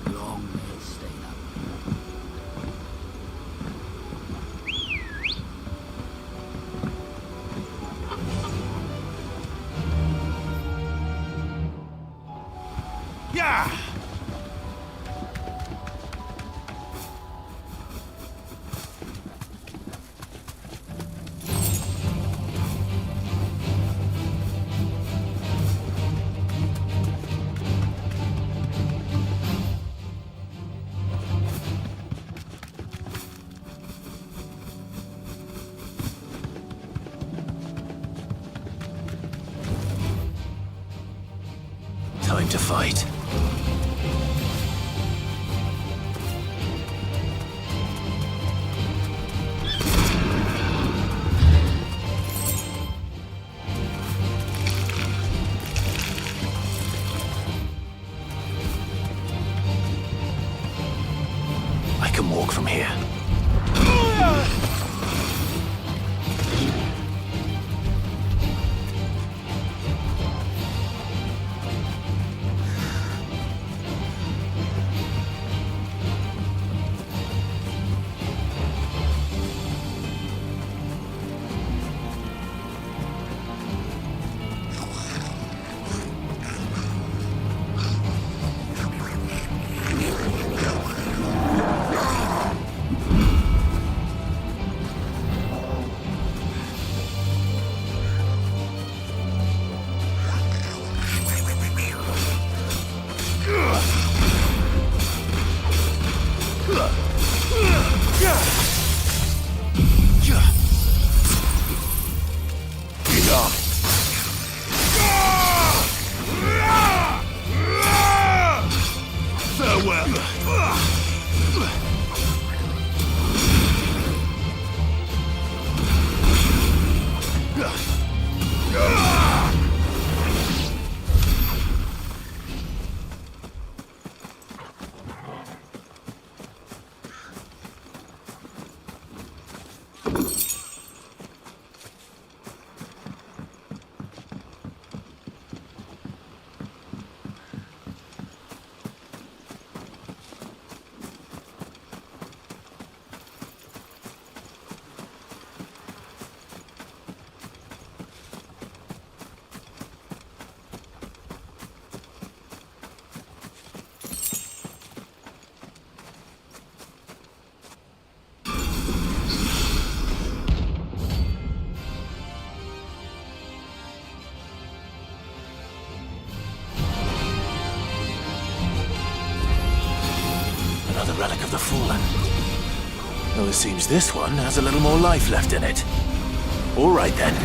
Long may it stay that way. Yeah! Time to fight. I can walk from here. fallen. Though it seems this one has a little more life left in it. All right then.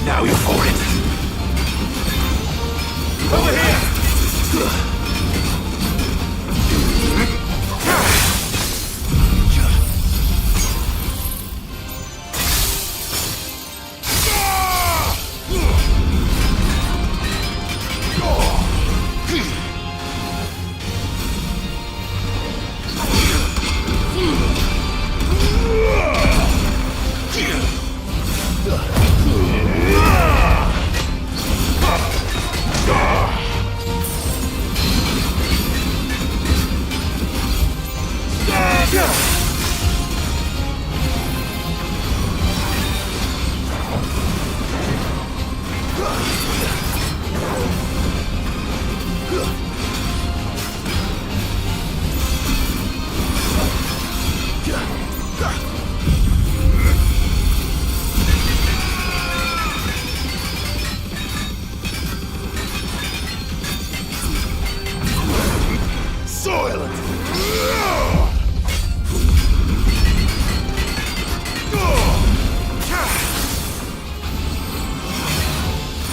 Now you're for it. Over here!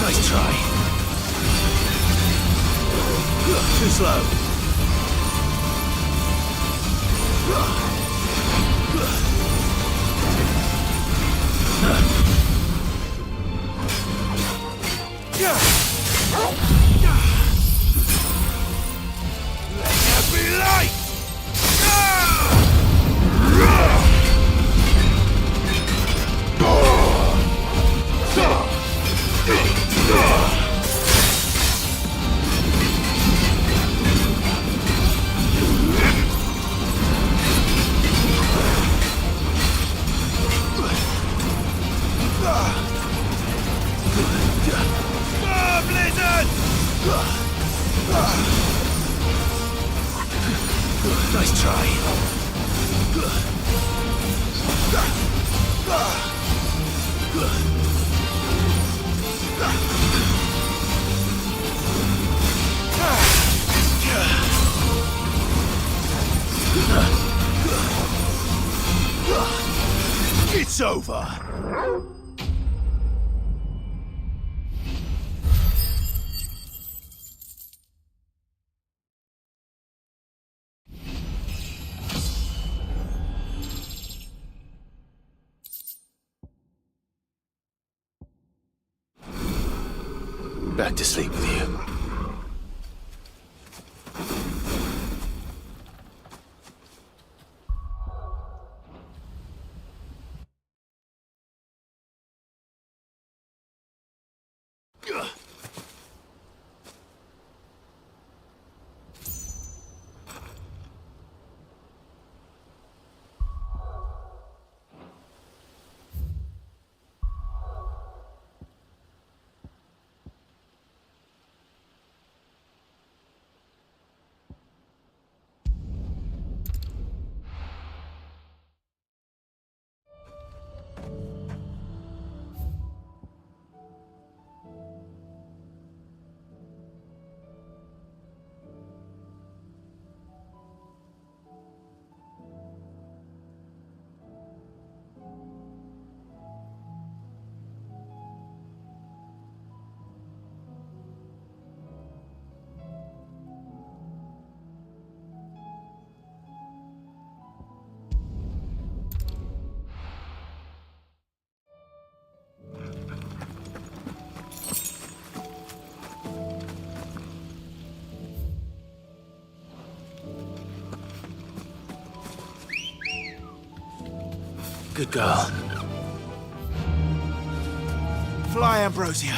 Nice try. Too slow. Let there be light! Nice try. It's over. Back to sleep with you. Good girl. Fly, Ambrosia.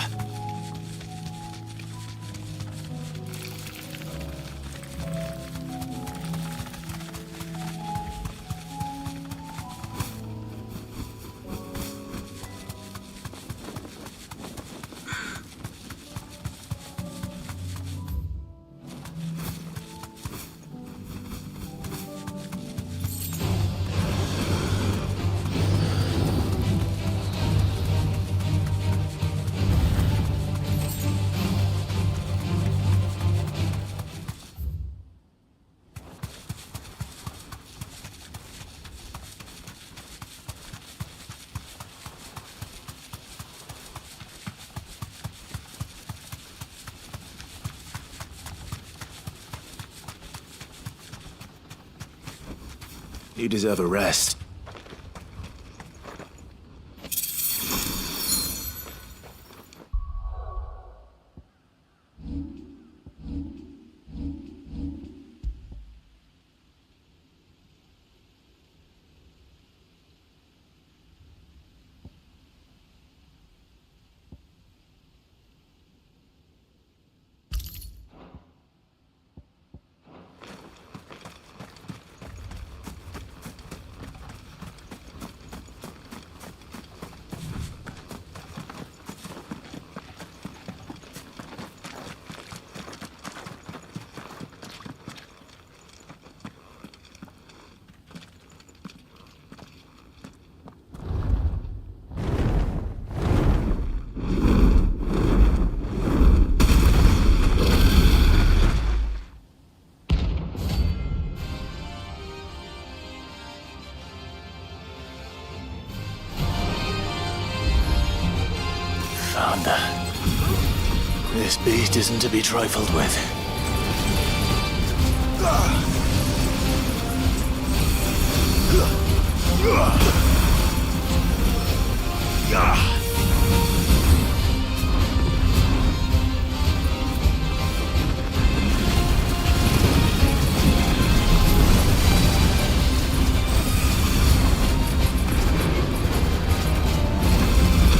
You deserve a rest. This beast isn't to be trifled with.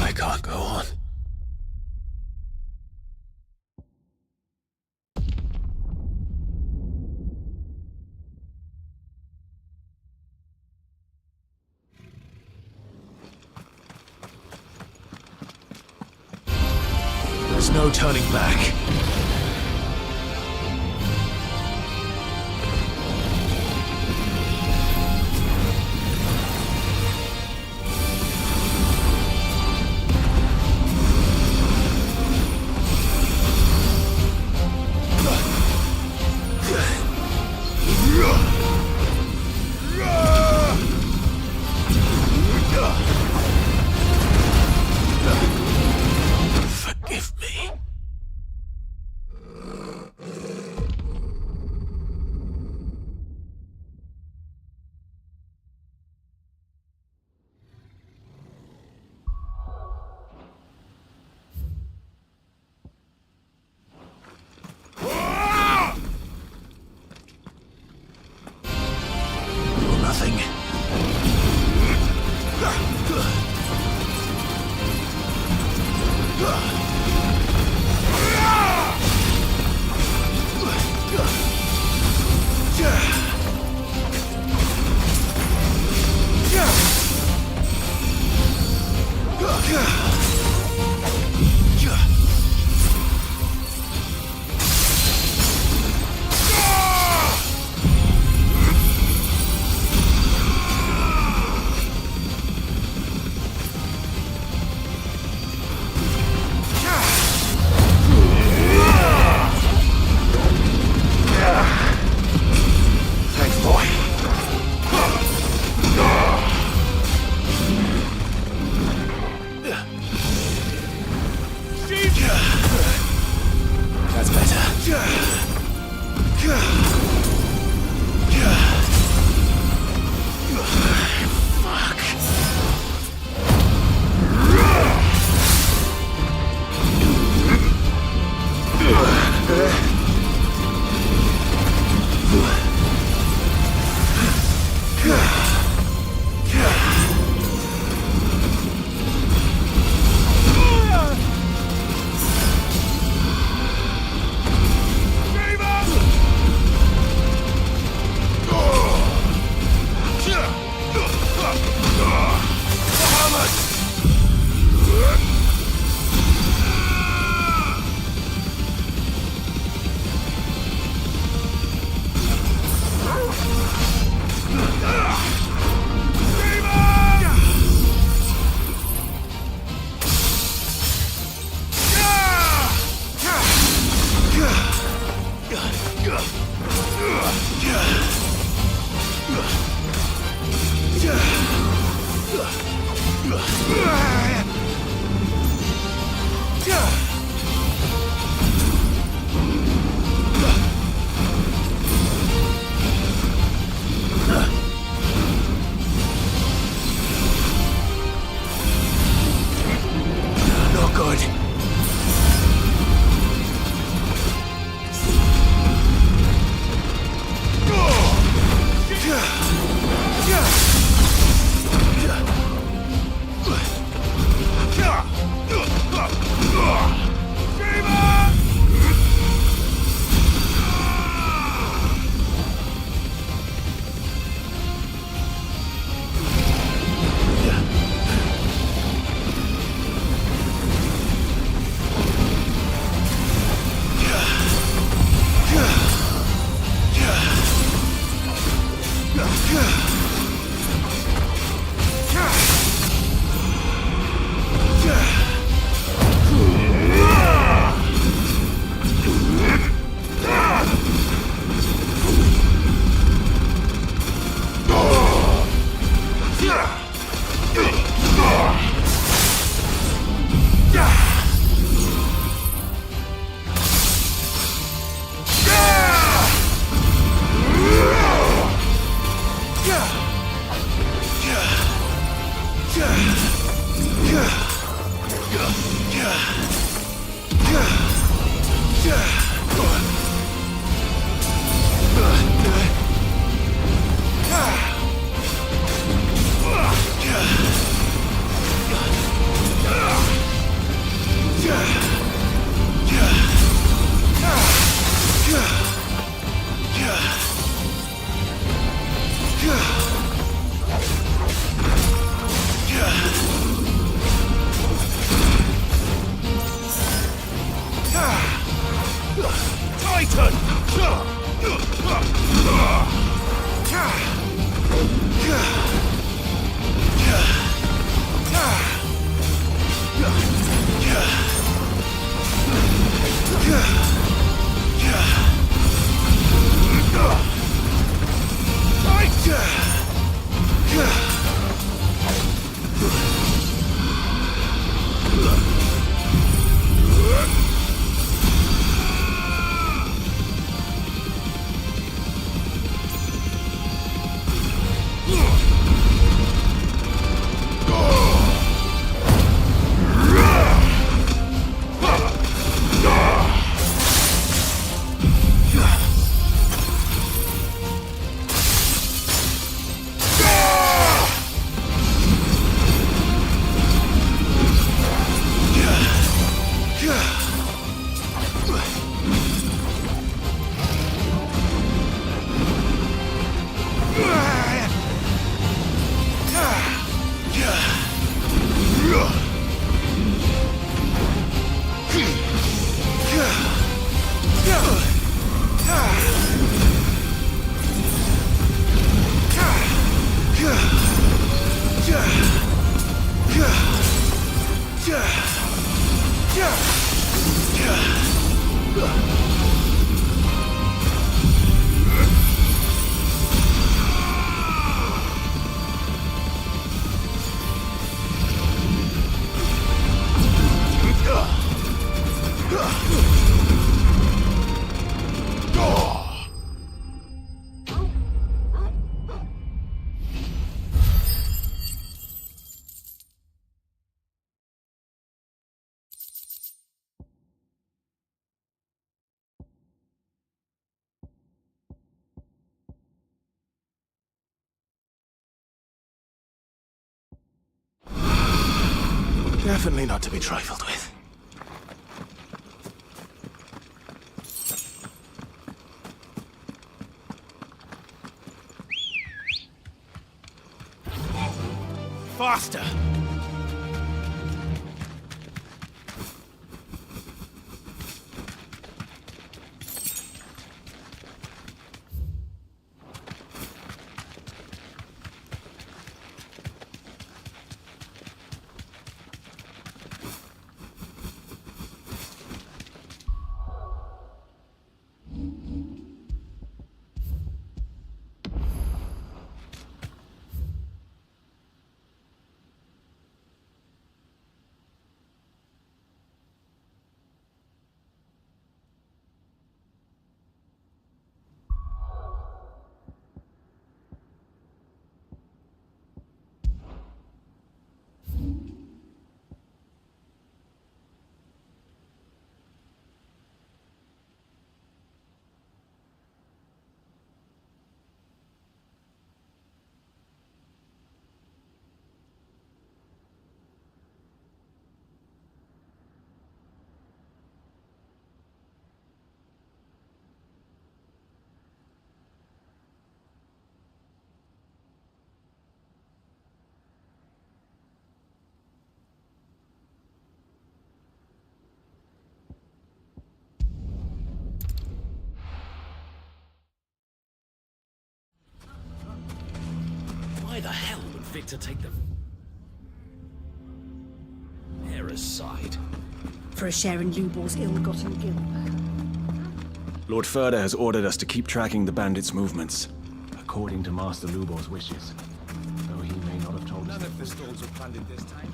I can't go on. There's no turning back. Forgive me. Not good. Definitely not to be trifled with. Faster! the hell would Victor take the heiress side? For a share in Lubor's ill-gotten guilt. Lord Furder has ordered us to keep tracking the bandits' movements, according to Master Lubor's wishes. Though he may not have told us. None of the stalls were planned this time.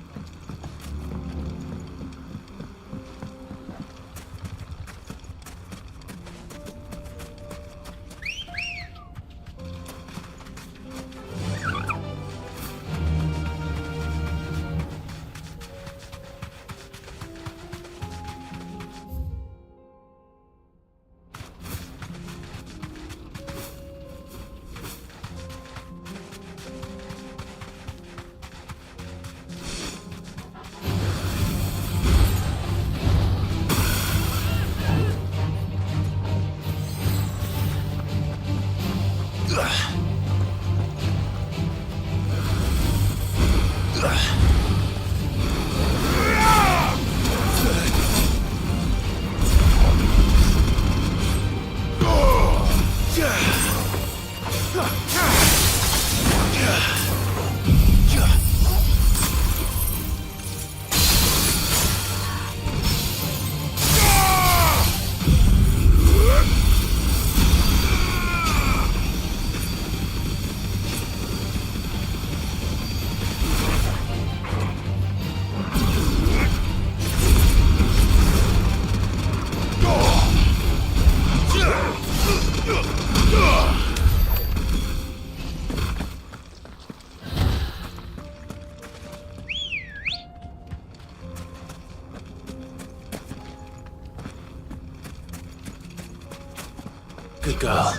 Good girl.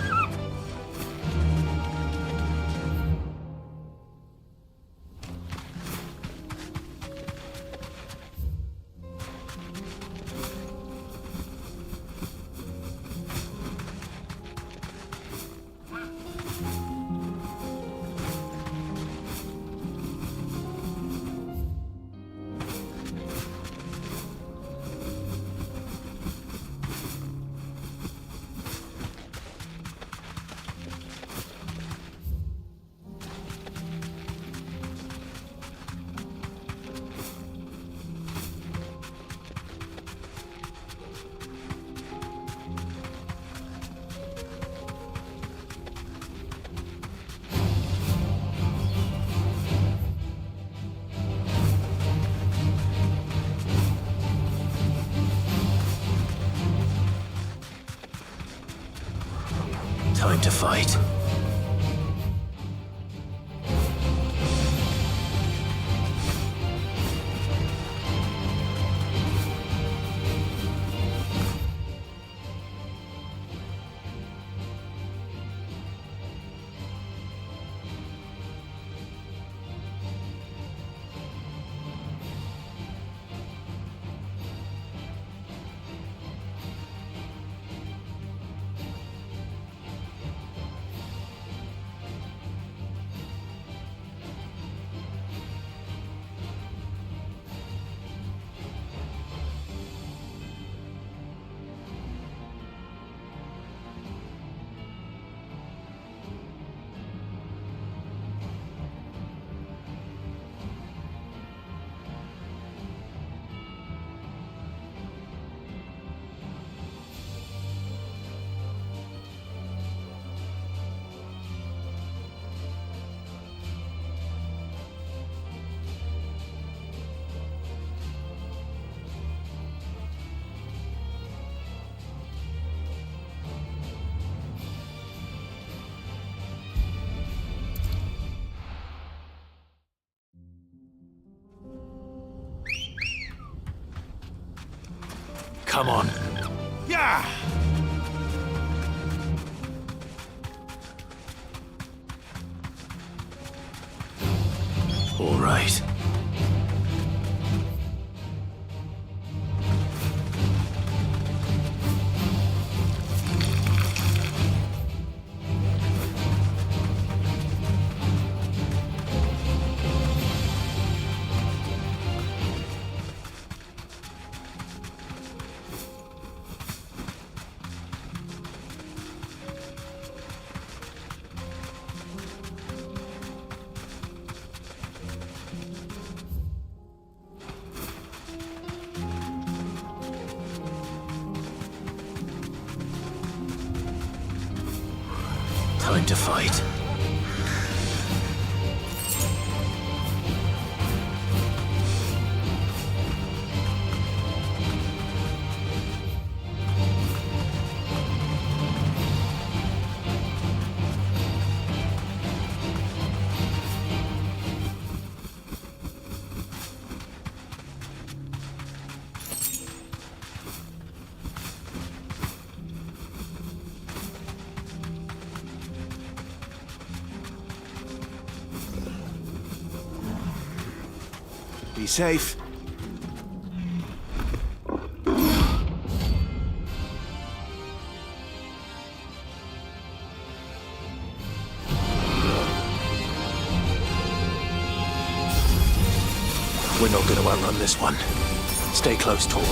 Time to fight. Come on. Yeah! All right. Time to fight. Be safe. We're not going to outrun this one. Stay close, Tor.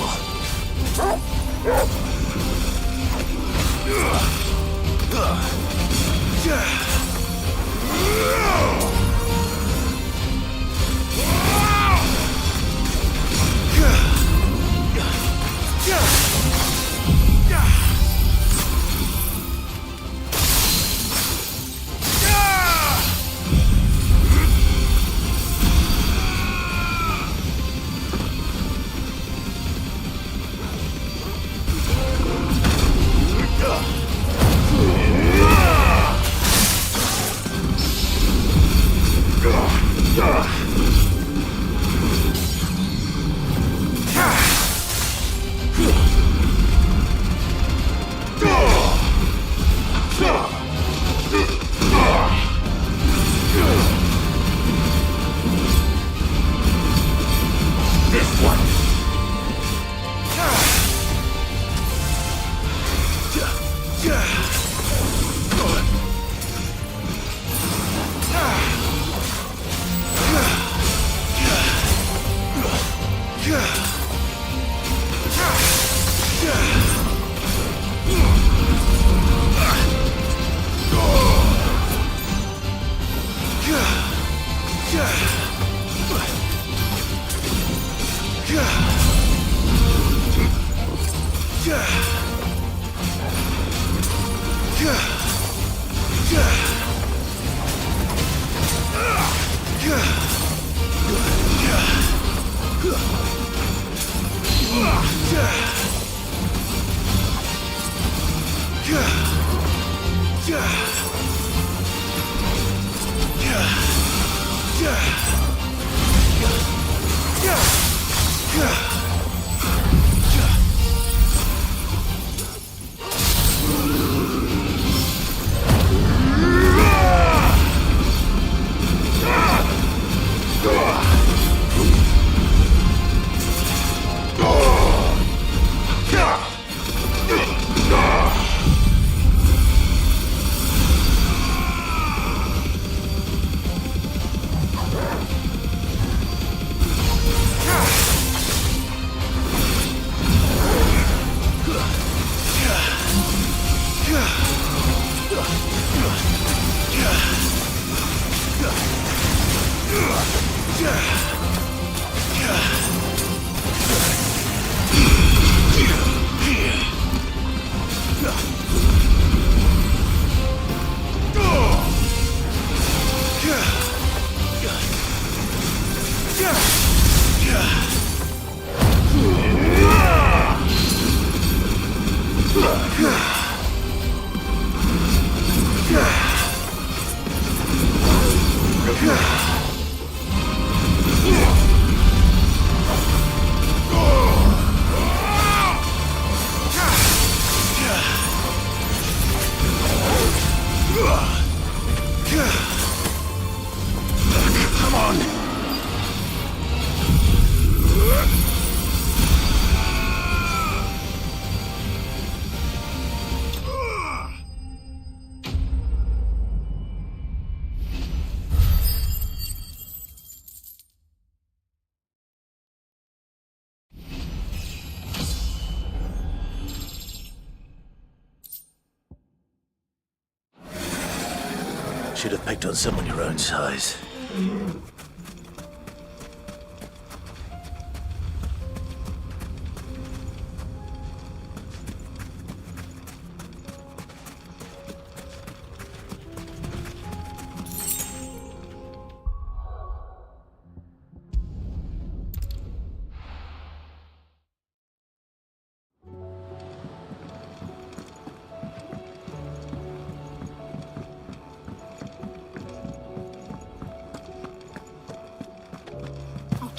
Should have picked on someone your own size.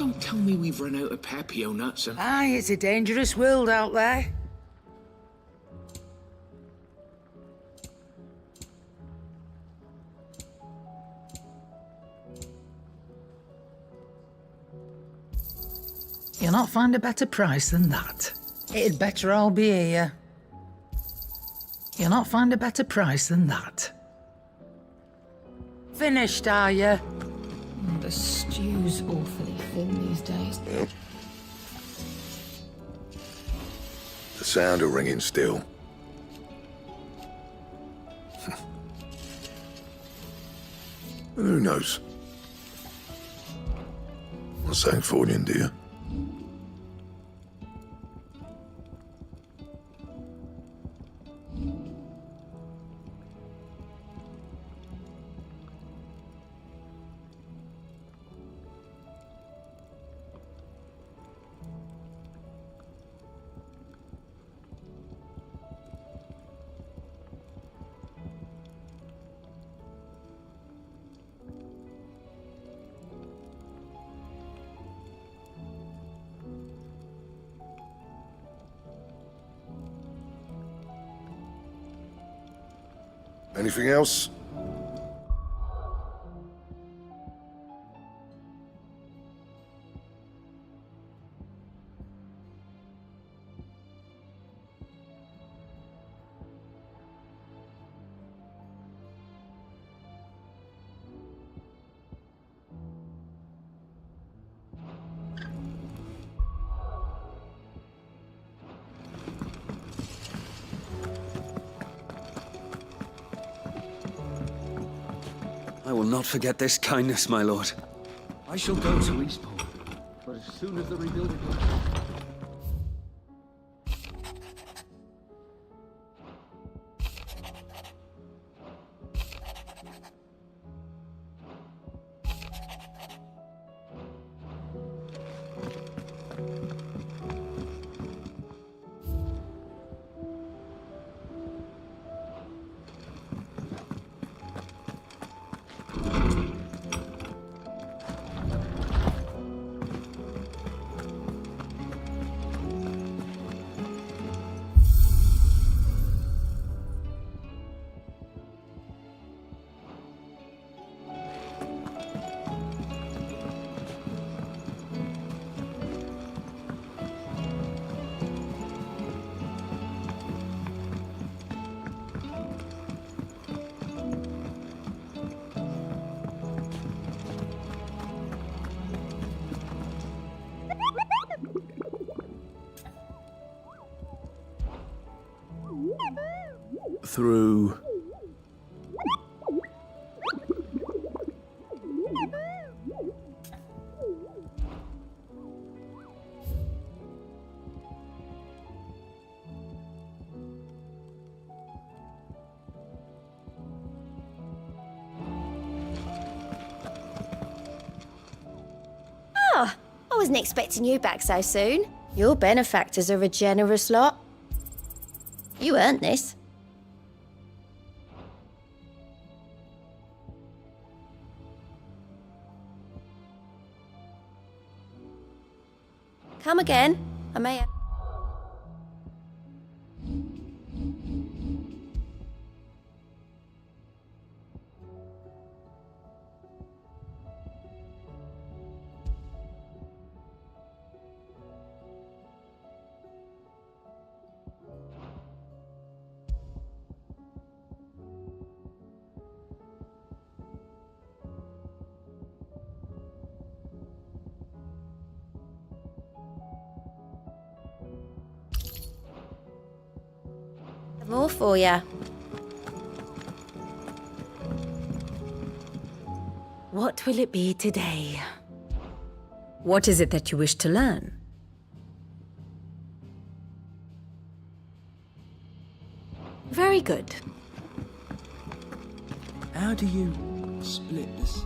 Don't tell me we've run out of Papio nuts and... Aye, it's a dangerous world out there. You'll not find a better price than that. It'd better all be here. You'll not find a better price than that. Finished, are you? The stew's awfully thin these days. The sound of ringing still. Who knows? Not saying fortune, do you? Anything else? I will not forget this kindness, my lord. I shall go to Eastport, but as soon as the rebuilding... Through... Oh, I wasn't expecting you back so soon. Your benefactors are a generous lot. You earned this. Come again. I may... More for ya. What will it be today? What is it that you wish to learn? Very good. How do you split this